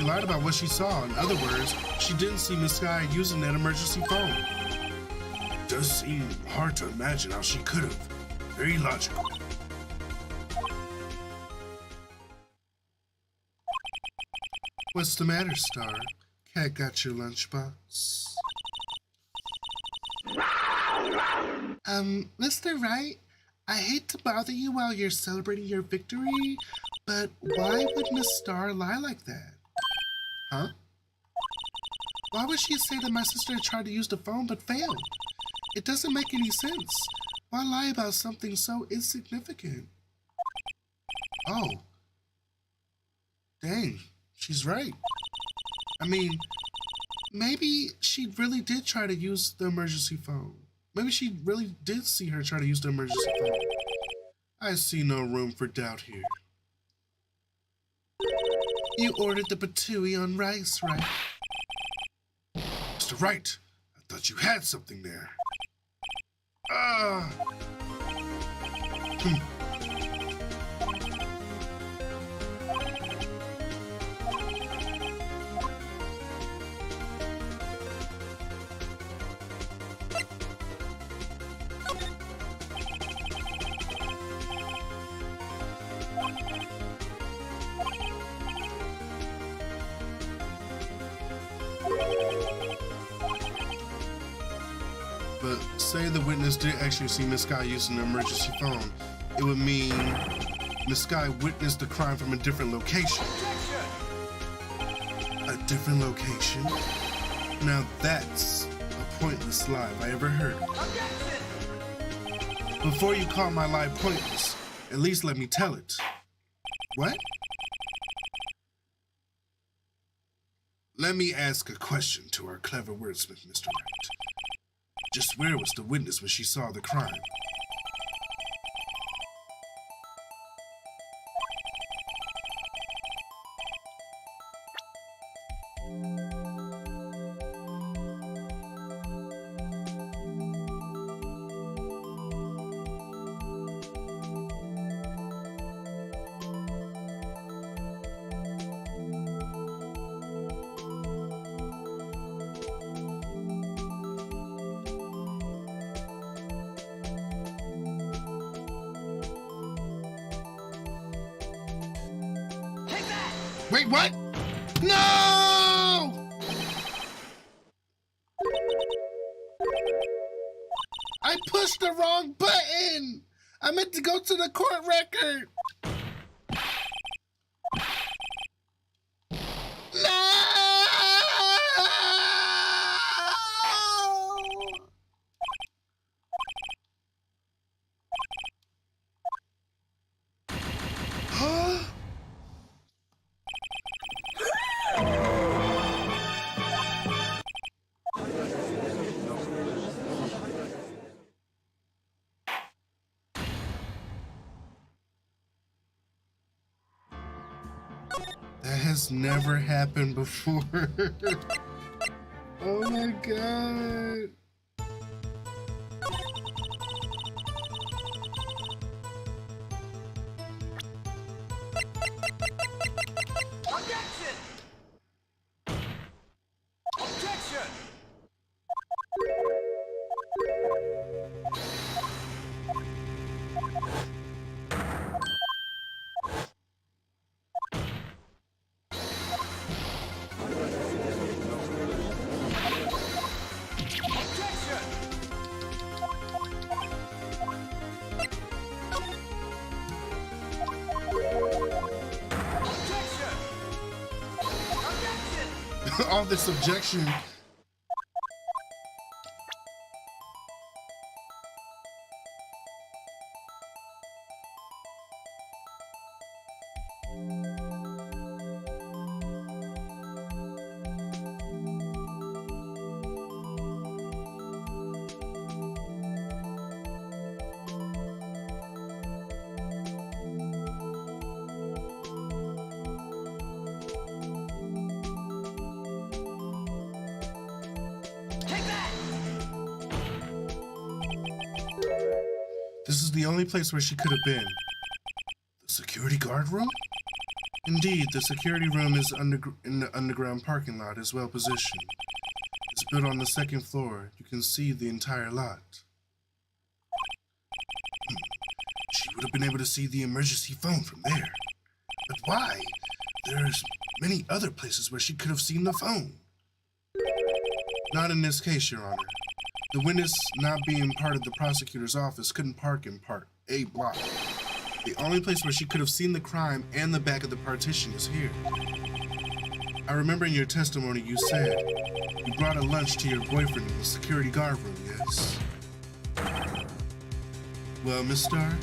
she lied about what she saw. In other words, she didn't see Miss Sky using that emergency phone. It does seem hard to imagine how she could have. Very logical. What's the matter, Star? Cat got your lunchbox? Mr. Wright, I hate to bother you while you're celebrating your victory, but why would Miss Star lie like that? Huh? Why would she say that my sister tried to use the phone but failed? It doesn't make any sense. Why lie about something so insignificant? Oh. Dang, she's right. I mean, maybe she really did try to use the emergency phone. Maybe she really did see her try to use the emergency phone. I see no room for doubt here. You ordered the patooey on rice, right? Mr. Wright, I thought you had something there. But say the witness did actually see Miss Sky using the emergency phone. It would mean Miss Sky witnessed the crime from a different location. A different location? Now that's a pointless lie if I ever heard it. Before you call my lie pointless, at least let me tell it. What? Let me ask a question to our clever wordsmith, Mr. Wright. Just where was the witness when she saw the crime? Wait, what? No! I pushed the wrong button! I meant to go to the court record! No! Huh? That has never happened before. Oh my god. Objection! Objection! All this objection. This is the only place where she could have been. The security guard room? Indeed, the security room is in the underground parking lot, is well positioned. It's built on the second floor. You can see the entire lot. She would have been able to see the emergency phone from there. But why? There's many other places where she could have seen the phone. Not in this case, Your Honor. The witness, not being part of the prosecutor's office, couldn't park in Part A block. The only place where she could have seen the crime and the back of the partition is here. I remember in your testimony you said you brought a lunch to your boyfriend in the security guard room, yes? Well, Miss Starr,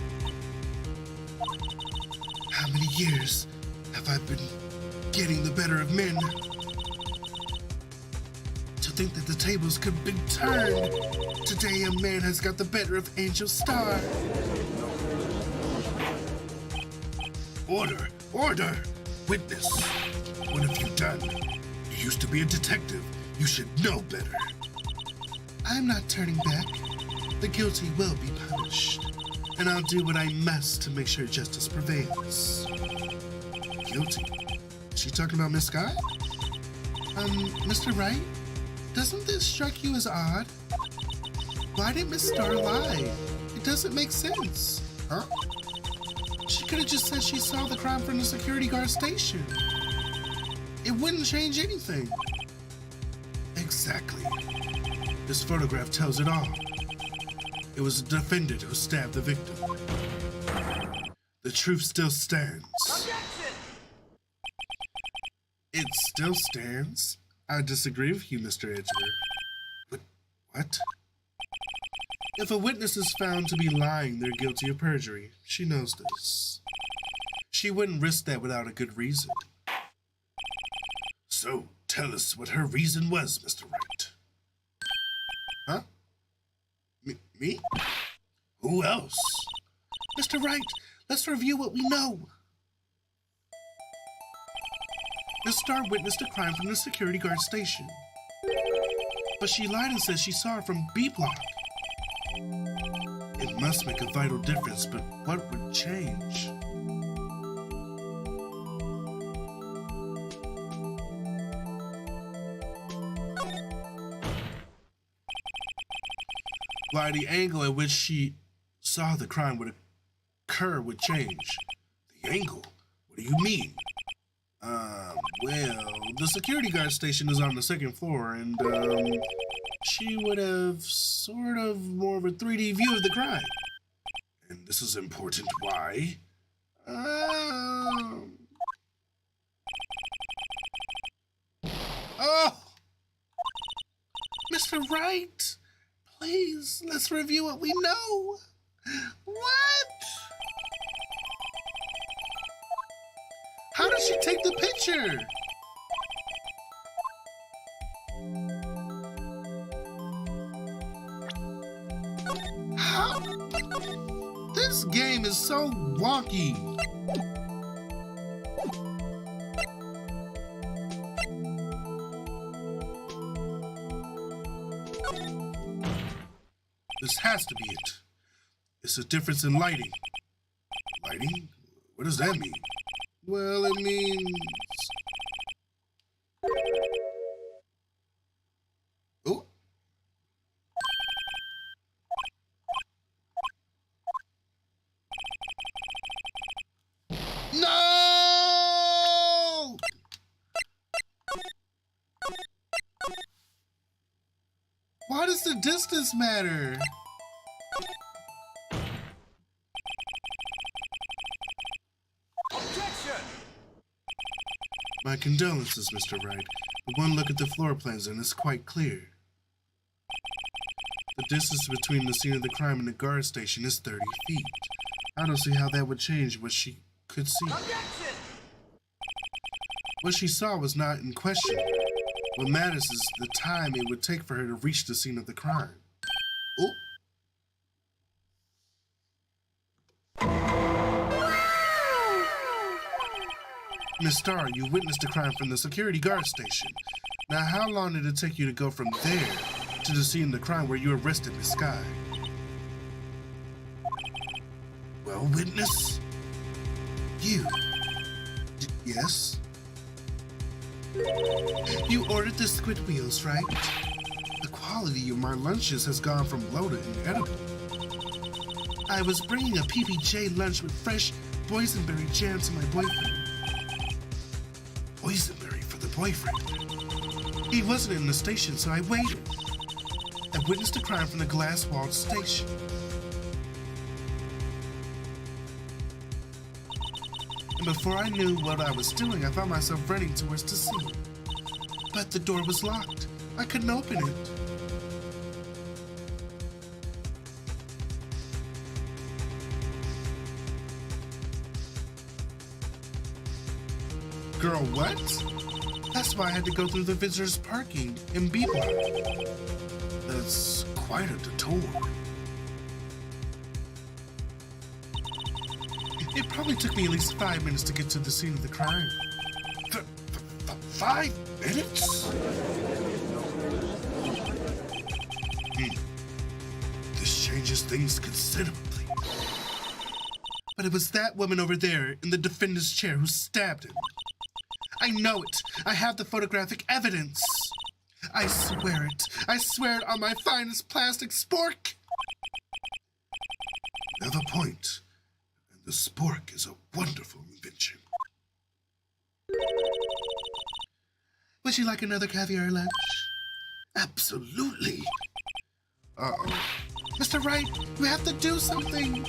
how many years have I been getting the better of men? To think that the tables could be turned. Today a man has got the better of Angel Starr. Order! Order! Witness! What have you done? You used to be a detective. You should know better. I'm not turning back. The guilty will be punished. And I'll do what I must to make sure justice prevails. Guilty? Is she talking about Miss Scott? Mr. Wright? Doesn't this strike you as odd? Why did Miss Starr lie? It doesn't make sense. Huh? She could have just said she saw the crime from the security guard station. It wouldn't change anything. Exactly. This photograph tells it all. It was the defendant who stabbed the victim. The truth still stands. Objection! It still stands? I disagree with you, Mr. Edgeworth. But what? If a witness is found to be lying, they're guilty of perjury. She knows this. She wouldn't risk that without a good reason. So, tell us what her reason was, Mr. Wright. Huh? Me? Who else? Mr. Wright, let's review what we know. Miss Starr witnessed a crime from the security guard station. But she lied and said she saw it from B block. It must make a vital difference, but what would change? Why, the angle at which she saw the crime would occur would change. The angle? What do you mean? Well, the security guard station is on the second floor, and, she would have sort of more of a 3D view of the crime. And this is important. Why? Oh! Mr. Wright, please, let's review what we know. What? How did she take the picture? How? This game is so wonky. This has to be it. It's a difference in lighting. Lighting? What does that mean? Well, it means... Oh. No! Why does the distance matter? Objection! My condolences, Mr. Wright, but one look at the floor plans and it's quite clear. The distance between the scene of the crime and the guard station is 30 feet. I don't see how that would change what she could see. Objection! What she saw was not in question. What matters is the time it would take for her to reach the scene of the crime. Oh. Miss Starr, you witnessed the crime from the security guard station. Now, how long did it take you to go from there to the scene of the crime where you arrested Miss Sky? Well, witness, Yes? You ordered the squid wheels, right? The quality of my lunches has gone from low to inedible. I was bringing a PBJ lunch with fresh boysenberry jam to my boyfriend. Boysenberry for the boyfriend? He wasn't in the station, so I waited. I witnessed a crime from the glass-walled station. And before I knew what I was doing, I found myself running towards the scene. But the door was locked. I couldn't open it. Girl, what? That's why I had to go through the visitors' parking in B block. That's quite a detour. It probably took me at least 5 minutes to get to the scene of the crime. 5 minutes? This changes things considerably. But it was that woman over there in the defendant's chair who stabbed him. I know it. I have the photographic evidence. I swear it. I swear it on my finest plastic spork. You have a point. And the spork is a wonderful invention. Would you like another caviar lunch? Absolutely. Uh-oh. Mr. Wright, you have to do something.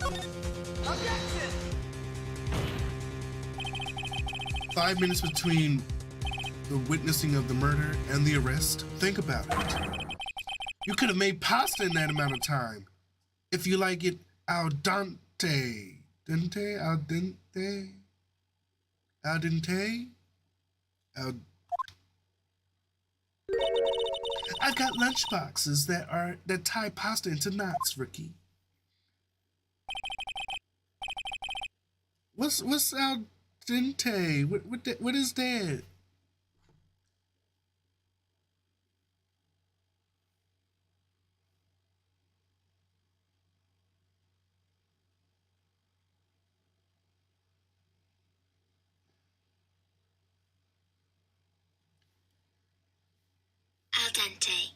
Objection! 5 minutes between the witnessing of the murder and the arrest. Think about it. You could have made pasta in that amount of time. If you like it al dente. Dente? Al dente? Al dente? I've got lunch boxes that tie pasta into knots, Rookie. What's al dente? What is that? Al dente.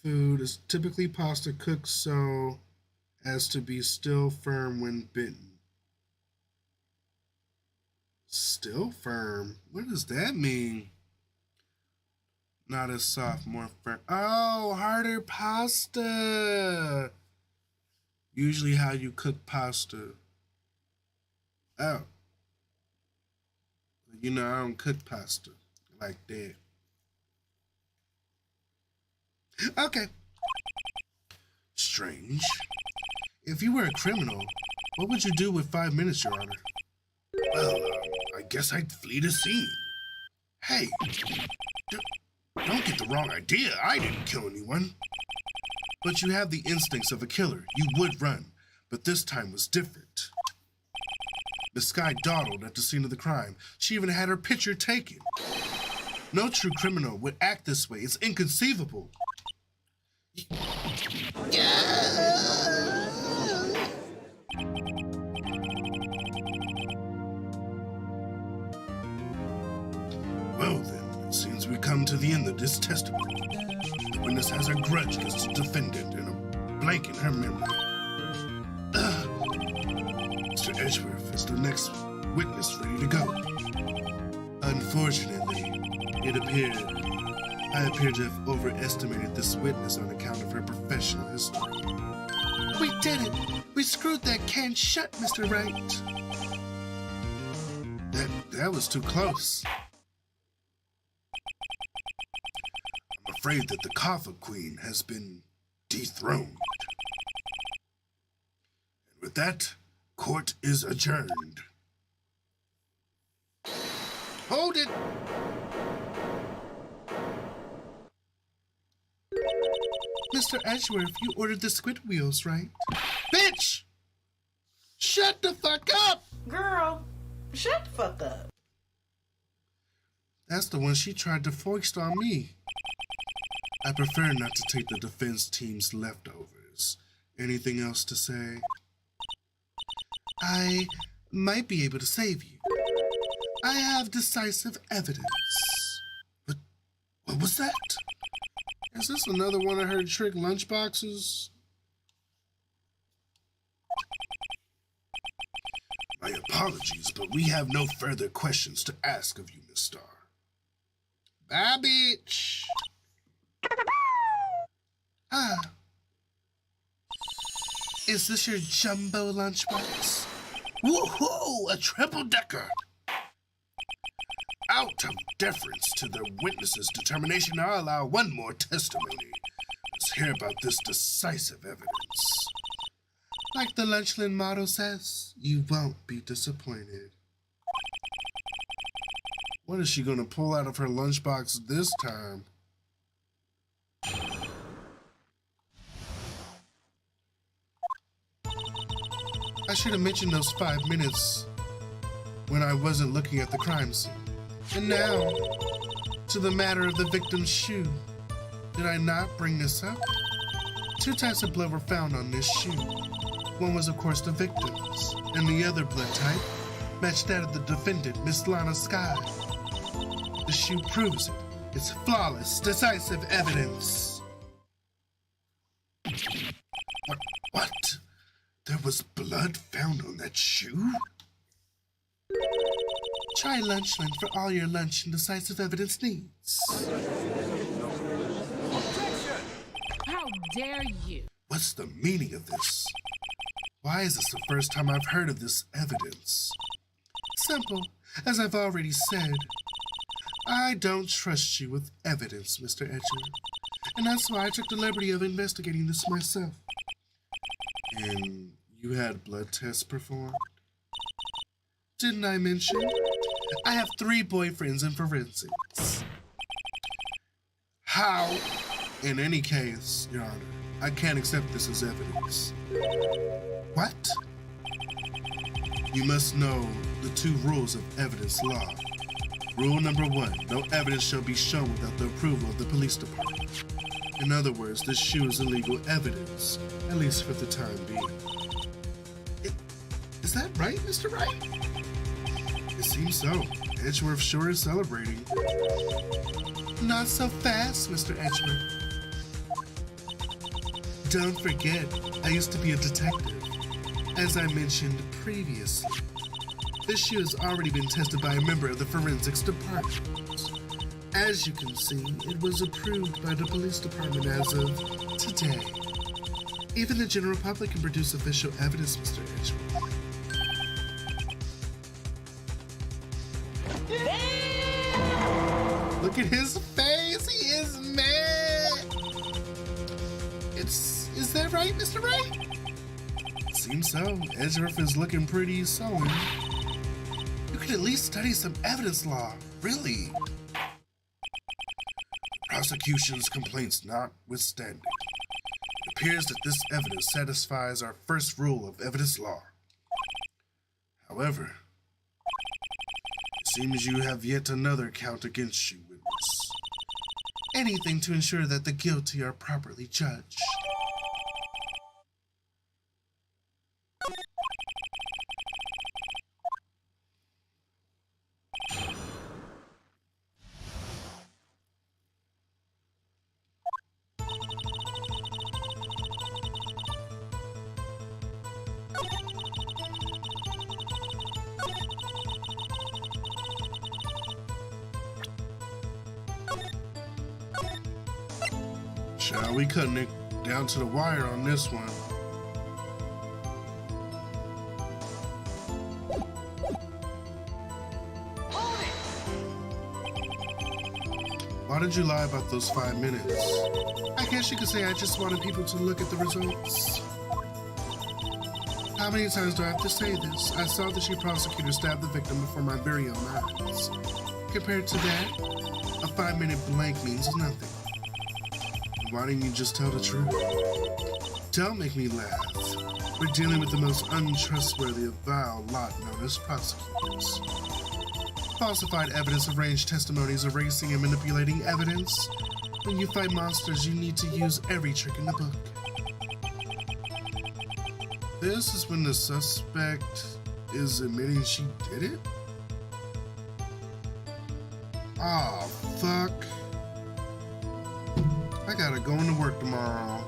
Food is typically pasta cooked so as to be still firm when bitten. Still firm? What does that mean? Not as soft, more firm. Oh, harder pasta. Usually how you cook pasta. Oh. You know, I don't cook pasta like that. Okay. Strange. If you were a criminal, what would you do with 5 minutes, Your Honor? Well, I guess I'd flee the scene. Hey, don't get the wrong idea. I didn't kill anyone. But you have the instincts of a killer. You would run, but this time was different. This guy dawdled at the scene of the crime. She even had her picture taken. No true criminal would act this way. It's inconceivable. Well then, it seems we come to the end of this testimony. The witness has a grudge against the defendant and a blank in her memory. Mr. Edgeworth is the next witness ready to go. Unfortunately, I appear to have overestimated this witness on account of her professional history. We did it! We screwed that can shut, Mr. Wright. That was too close. I'm afraid that the Kaffa Queen has been dethroned. And with that, court is adjourned. Hold it! Mr. Edgeworth, you ordered the squid wheels, right? Bitch! Shut the fuck up! Girl, shut the fuck up. That's the one she tried to foist on me. I prefer not to take the defense team's leftovers. Anything else to say? I might be able to save you. I have decisive evidence. But what was that? Is this another one of her trick lunchboxes? My apologies, but we have no further questions to ask of you, Miss Star. Bye, bitch. Ah. Is this your jumbo lunchbox? Woohoo! A triple-decker! Out of deference to the witness's determination, I'll allow one more testimony. Let's hear about this decisive evidence. Like the Lunchland motto says, you won't be disappointed. What is she gonna pull out of her lunchbox this time? I should have mentioned those 5 minutes when I wasn't looking at the crime scene. And now, to the matter of the victim's shoe. Did I not bring this up? 2 types of blood were found on this shoe. One was, of course, the victim's, and the other blood type matched that of the defendant, Miss Lana Sky. The shoe proves it. It's flawless, decisive evidence. What? There was blood found on that shoe? Try Lunchland for all your lunch and decisive evidence needs. Objection! How dare you? What's the meaning of this? Why is this the first time I've heard of this evidence? Simple, as I've already said. I don't trust you with evidence, Mr. Edger, and that's why I took the liberty of investigating this myself. And you had blood tests performed? Didn't I mention? I have 3 boyfriends in forensics. How? In any case, Your Honor, I can't accept this as evidence. What? You must know the 2 rules of evidence law. Rule number 1, no evidence shall be shown without the approval of the police department. In other words, this shoe is illegal evidence, at least for the time being. Is that right, Mr. Wright? It seems so. Edgeworth sure is celebrating. Not so fast, Mr. Edgeworth. Don't forget, I used to be a detective. As I mentioned previously, this shoe has already been tested by a member of the forensics department. As you can see, it was approved by the police department as of today. Even the general public can produce official evidence, Mr. Edgeworth. Look at his face, he is mad. Is that right, Mr. Wright? Seems so. Edgeworth is looking pretty sullen. You could at least study some evidence law, really. Prosecution's complaints notwithstanding, it appears that this evidence satisfies our first rule of evidence law. However, it seems you have yet another count against you, witness. Anything to ensure that the guilty are properly judged. Shall we cutting it down to the wire on this one? Why did you lie about those 5 minutes? I guess you could say I just wanted people to look at the results. How many times do I have to say this? I saw the chief prosecutor stab the victim before my very own eyes. Compared to that, a 5-minute blank means nothing. Why didn't you just tell the truth? Don't make me laugh. We're dealing with the most untrustworthy of vile lot known as prosecutors. Falsified evidence, arranged testimonies, erasing and manipulating evidence. When you fight monsters, you need to use every trick in the book. This is when the suspect is admitting she did it? Oh, fuck. I gotta go into work tomorrow.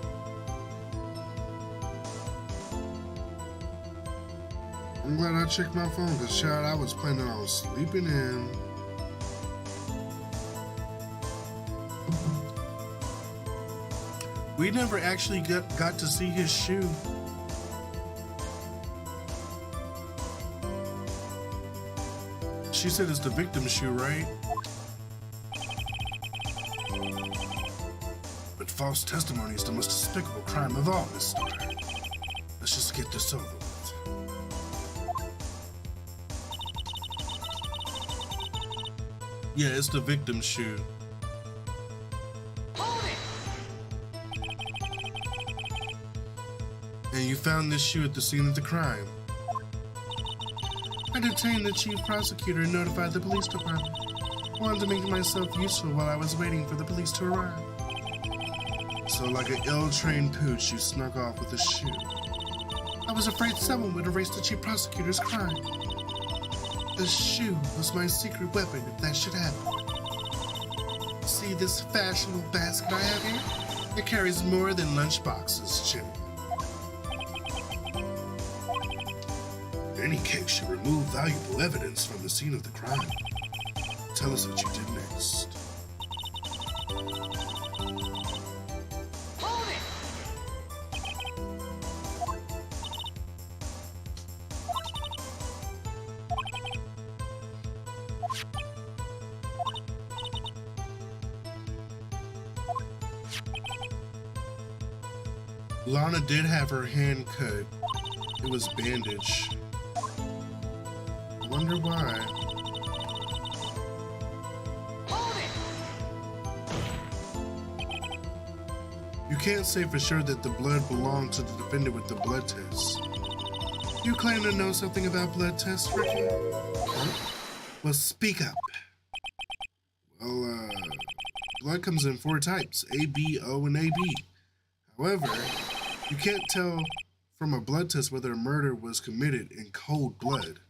I'm glad I checked my phone, because child, I was planning on sleeping in. We never actually got to see his shoe. She said it's the victim's shoe, right? But false testimony is the most despicable crime of all, Miss Starr. Let's just get this over with. Yeah, it's the victim's shoe. And you found this shoe at the scene of the crime. I detained the chief prosecutor and notified the police department. I wanted to make myself useful while I was waiting for the police to arrive. So like an ill-trained pooch, you snuck off with a shoe. I was afraid someone would erase the chief prosecutor's crime. The shoe was my secret weapon if that should happen. See this fashionable basket I have here? It carries more than lunch boxes, Jim. In any case, you removed valuable evidence from the scene of the crime. Tell us what you did next. Lana did have her hand cut. It was bandaged. I wonder why. You can't say for sure that the blood belonged to the defendant with the blood test. You claim to know something about blood tests, Ricky? Huh? Well, speak up. Well, blood comes in 4 types, A, B, O, and AB. However, you can't tell from a blood test whether a murder was committed in cold blood.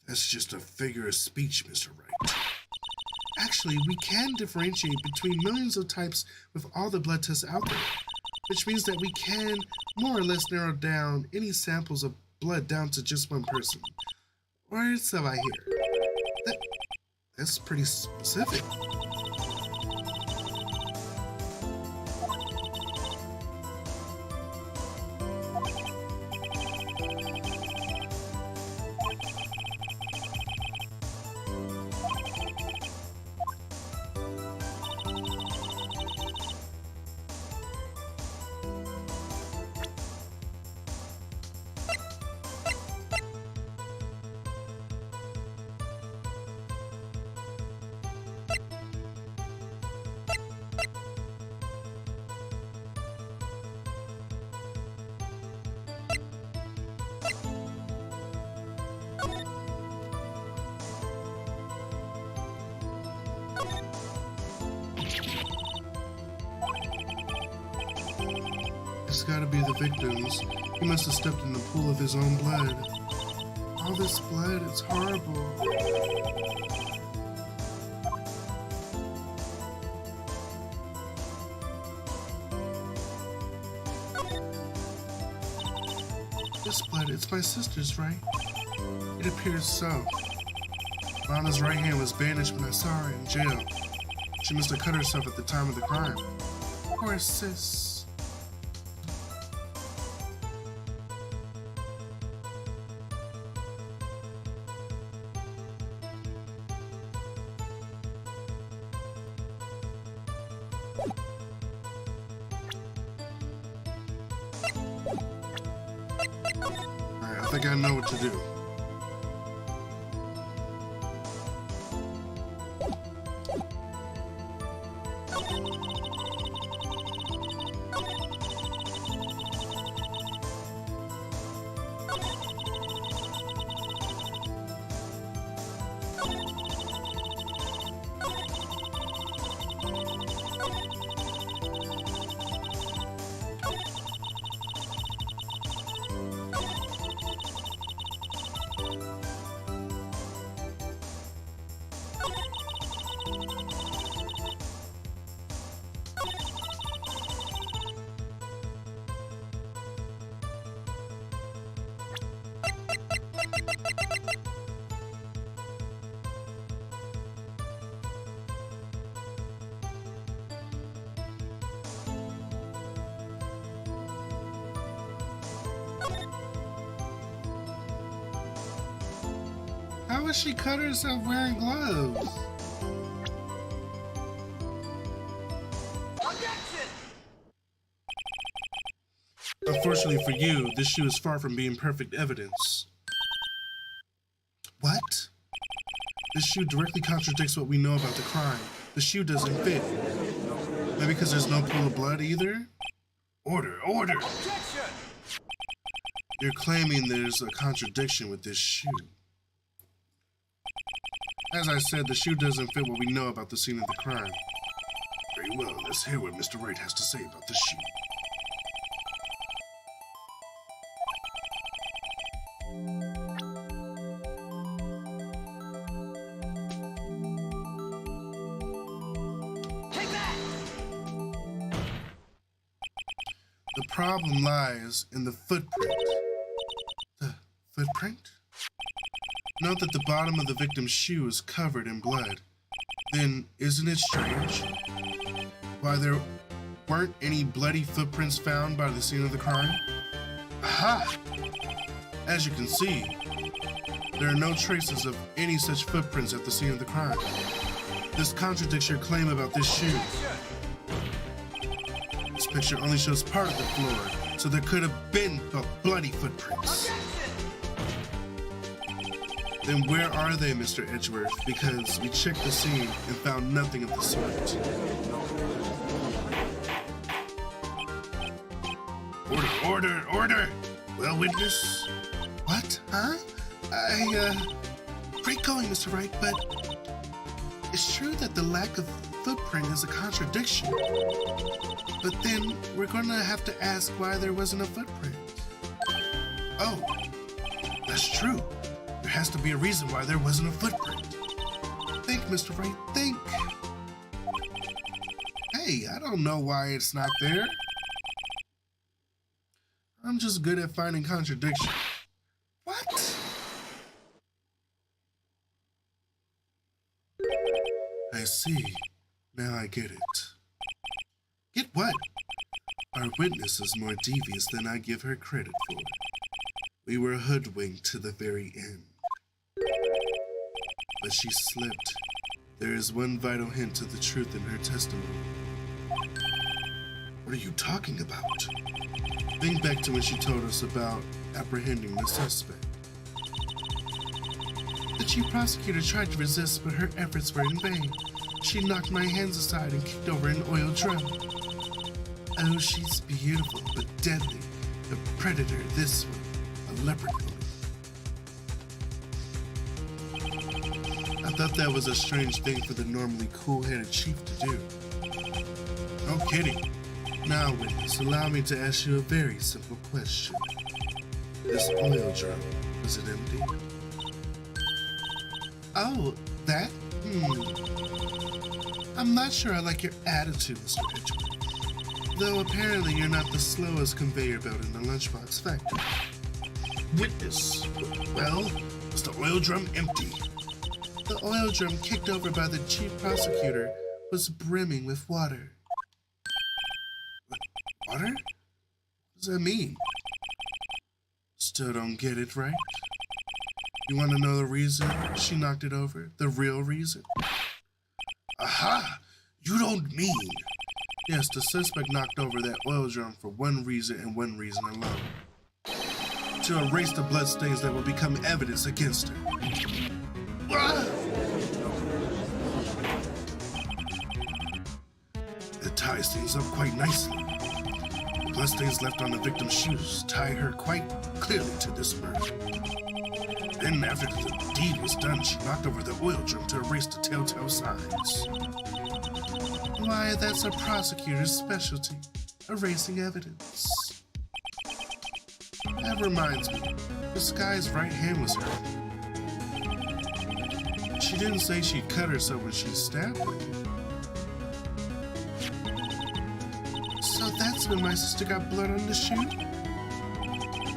That's just a figure of speech, Mr. Wright. Actually, we can differentiate between millions of types with all the blood tests out there, which means that we can more or less narrow down any samples of blood down to just one person. Or so I hear. That's pretty specific. It's gotta be the victims. He must have stepped in the pool of his own blood. All this blood, it's horrible. This blood, it's my sister's, right? It appears so. Lana's right hand was bandaged when I saw her in jail. She must have cut herself at the time of the crime. Poor sis. Alright, I think I know what to do. How would she cut herself wearing gloves? Objection! Unfortunately for you, this shoe is far from being perfect evidence. What? This shoe directly contradicts what we know about the crime. The shoe doesn't fit. Maybe because there's no pool of blood either? Order, order! Objection! You're claiming there's a contradiction with this shoe. As I said, the shoe doesn't fit what we know about the scene of the crime. Very well, let's hear what Mr. Wright has to say about the shoe. Take that! The problem lies in the footprint. The footprint? Note that the bottom of the victim's shoe is covered in blood. Then, isn't it strange why there weren't any bloody footprints found by the scene of the crime? Aha! As you can see, there are no traces of any such footprints at the scene of the crime. This contradicts your claim about this shoe. This picture only shows part of the floor, so there could have been bloody footprints. Then where are they, Mr. Edgeworth? Because we checked the scene and found nothing of the sort. Order, order, order! Well, witness? What? Huh? Great going, Mr. Wright, but it's true that the lack of footprint is a contradiction. But then we're gonna have to ask why there wasn't a footprint. Oh, that's true. There has to be a reason why there wasn't a footprint. Think, Mr. Wright, think. Hey, I don't know why it's not there. I'm just good at finding contradictions. What? I see. Now I get it. Get what? Our witness is more devious than I give her credit for. We were hoodwinked to the very end. But she slipped. There is one vital hint of the truth in her testimony. What are you talking about? Think back to when she told us about apprehending the suspect. The chief prosecutor tried to resist, but her efforts were in vain. She knocked my hands aside and kicked over an oil drum. Oh, she's beautiful, but deadly. A predator, this one. A leopard woman. I thought that was a strange thing for the normally cool-headed chief to do. No kidding. Now, witness, allow me to ask you a very simple question. This oil drum, was it empty? Oh, that? I'm not sure I like your attitude, Mr. Edgeworth. Though apparently you're not the slowest conveyor belt in the lunchbox factory. Witness. Well, was the oil drum empty? The oil drum kicked over by the chief prosecutor was brimming with water. Water? What does that mean? Still don't get it, right? You want to know the reason she knocked it over? The real reason? Aha! You don't mean... Yes, the suspect knocked over that oil drum for one reason and one reason alone. To erase the bloodstains that will become evidence against her. Ah! It ties things up quite nicely. The bloodstains left on the victim's shoes tie her quite clearly to this murder. Then, after the deed was done, she knocked over the oil drum to erase the telltale signs. Why, that's a prosecutor's specialty, erasing evidence. That reminds me, this guy's right hand was hurt. She didn't say she'd cut herself when she stabbed her. So that's when my sister got blood on the shoe?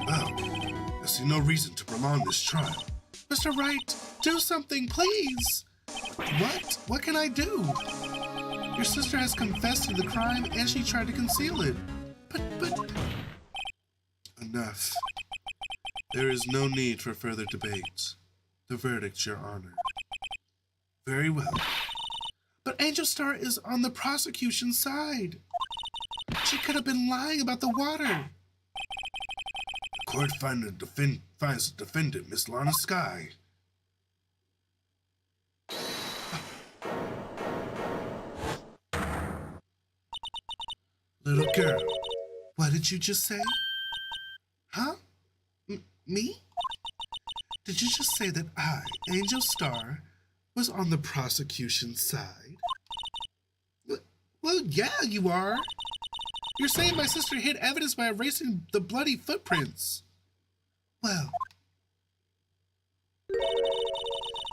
Well, I see no reason to prolong this trial. Mr. Wright, do something, please! What? What can I do? Your sister has confessed to the crime and she tried to conceal it. But... Enough. There is no need for further debate. The verdict, Your Honor. Very well. But Angel Star is on the prosecution's side. She could have been lying about the water. The court finds the defendant, Miss Lana Sky. Little girl, what did you just say? Huh? Me? Did you just say that I, Angel Star, was on the prosecution's side? Well, yeah, you are. You're saying my sister hid evidence by erasing the bloody footprints. Well,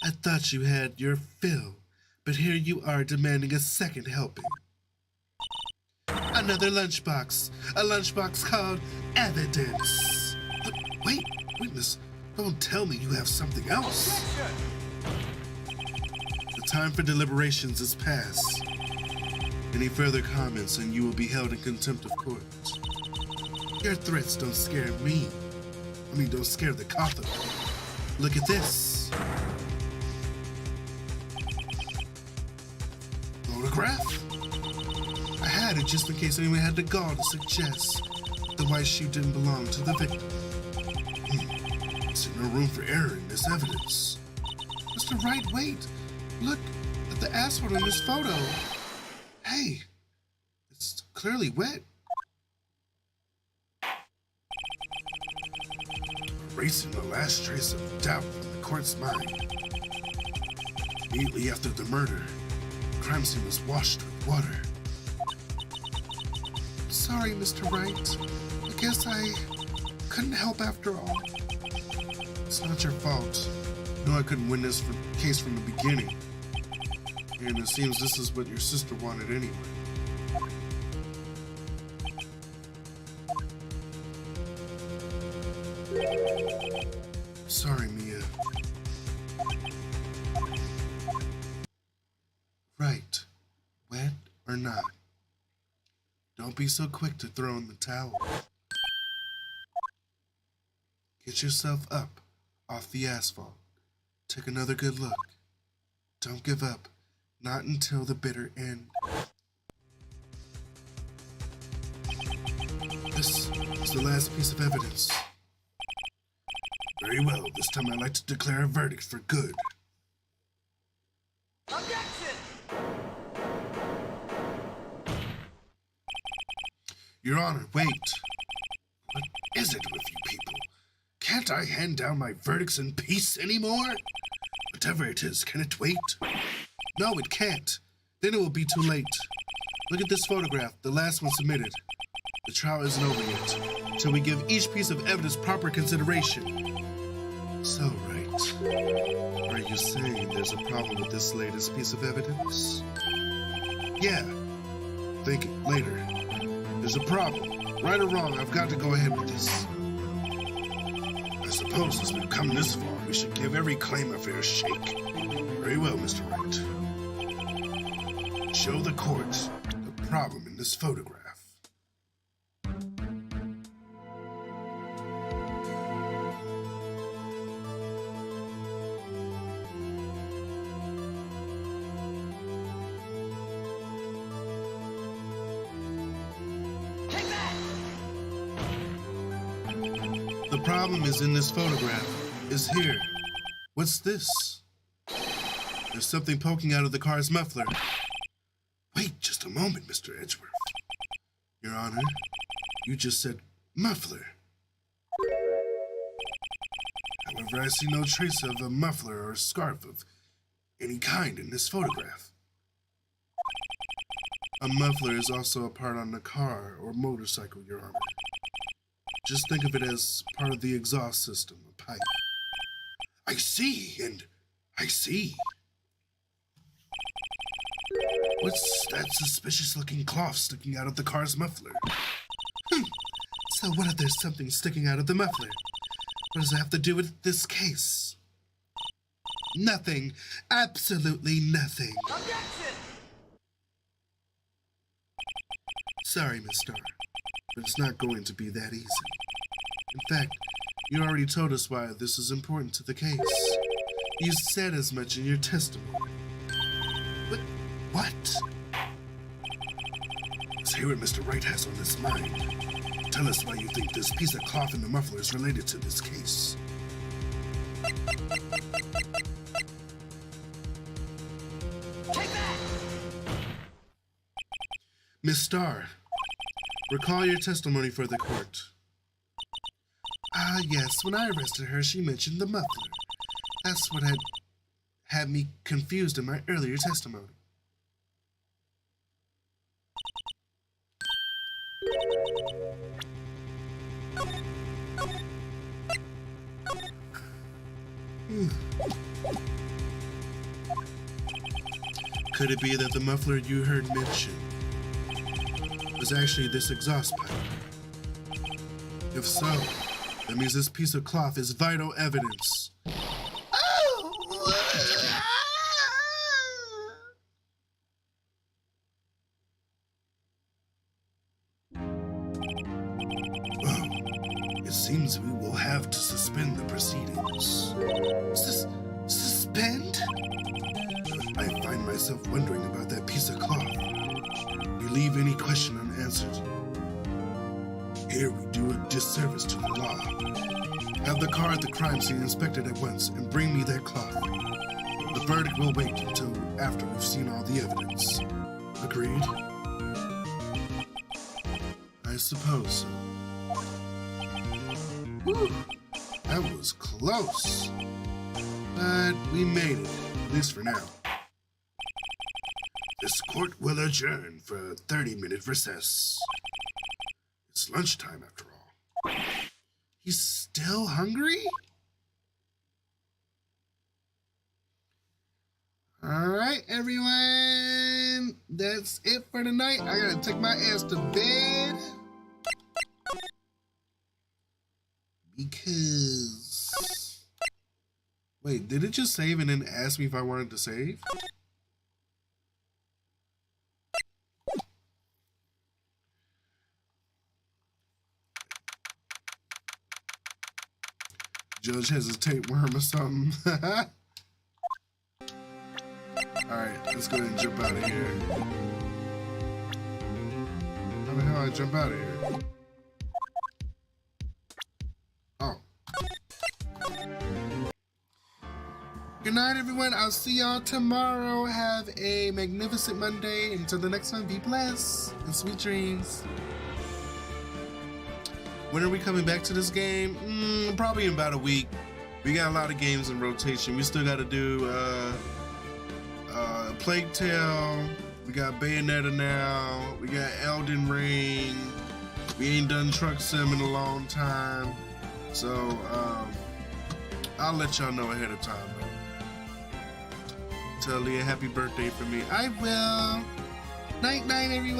I thought you had your fill, but here you are demanding a second helping. Another lunchbox. A lunchbox called evidence. But wait, witness, don't tell me you have something else. The time for deliberations is past. Any further comments and you will be held in contempt of court. Your threats don't scare me. Don't scare the Gotham. Look at this. Photograph? I had it just in case anyone had the gall to suggest the white shoe didn't belong to the victim. There's no room for error in this evidence. Mr. Wright, wait. Look at the asphalt in this photo. Hey, it's clearly wet. Erasing the last trace of doubt from the court's mind. Immediately after the murder, the crime scene was washed with water. Sorry, Mr. Wright. I guess I couldn't help after all. It's not your fault. I know I couldn't win this case from the beginning. And it seems this is what your sister wanted anyway. Sorry, Mia. Right. Wet or not. Don't be so quick to throw in the towel. Get yourself up off the asphalt. Take another good look. Don't give up. Not until the bitter end. This is the last piece of evidence. Very well. This time I'd like to declare a verdict for good. Objection! Your Honor, wait. What is it with you people? Can't I hand down my verdicts in peace anymore? Whatever it is, can it wait? No, it can't. Then it will be too late. Look at this photograph, the last one submitted. The trial isn't over yet, till we give each piece of evidence proper consideration. So, Wright, are you saying there's a problem with this latest piece of evidence? Yeah. Think it later. There's a problem. Right or wrong, I've got to go ahead with this. I suppose as we've come this far, we should give every claim a fair shake. Very well, Mr. Wright. Show the court the problem in this photograph. The problem is in this photograph. Is here. What's this? There's something poking out of the car's muffler. Wait just a moment, Mr. Edgeworth. Your Honor, you just said muffler. However, I see no trace of a muffler or a scarf of any kind in this photograph. A muffler is also a part on the car or motorcycle, Your Honor. Just think of it as part of the exhaust system, a pipe. I see, and I see. What's that suspicious-looking cloth sticking out of the car's muffler? So what if there's something sticking out of the muffler? What does it have to do with this case? Nothing. Absolutely nothing. Objection! Sorry, Miss Starr, but it's not going to be that easy. In fact, you already told us why this is important to the case. You said as much in your testimony. But what? Let's hear what Mr. Wright has on his mind. Tell us why you think this piece of cloth in the muffler is related to this case. Take that! Miss Starr, recall your testimony for the court. Ah, yes, when I arrested her, she mentioned the muffler. That's what had me confused in my earlier testimony. Could it be that the muffler you heard mentioned was actually this exhaust pipe? If so, that means this piece of cloth is vital evidence. Well, it seems we will have to suspend the proceedings. Suspend? I find myself wondering about that piece of cloth. You leave any question unanswered. Here we do a disservice to the law. Have the car at the crime scene inspected at once and bring me that cloth. The verdict will wait until after we've seen all the evidence. Agreed? I suppose so. Whew, that was close. But we made it, at least for now. This court will adjourn for a 30-minute recess. It's lunchtime after all. He's still hungry? Alright, everyone. That's it for tonight. I gotta take my ass to bed. Because... Wait, did it just save and then ask me if I wanted to save? Judge hesitate worm or something. Alright, let's go ahead and jump out of here. How the hell I jump out of here? Oh. Good night, everyone. I'll see y'all tomorrow. Have a magnificent Monday. Until the next one, be blessed and sweet dreams. When are we coming back to this game? Probably in about a week. We got a lot of games in rotation. We still got to do Plague Tale. We got Bayonetta now. We got Elden Ring. We ain't done Truck Sim in a long time. So I'll let y'all know ahead of time. Tell Leah happy birthday for me. I will. Night, night, everyone.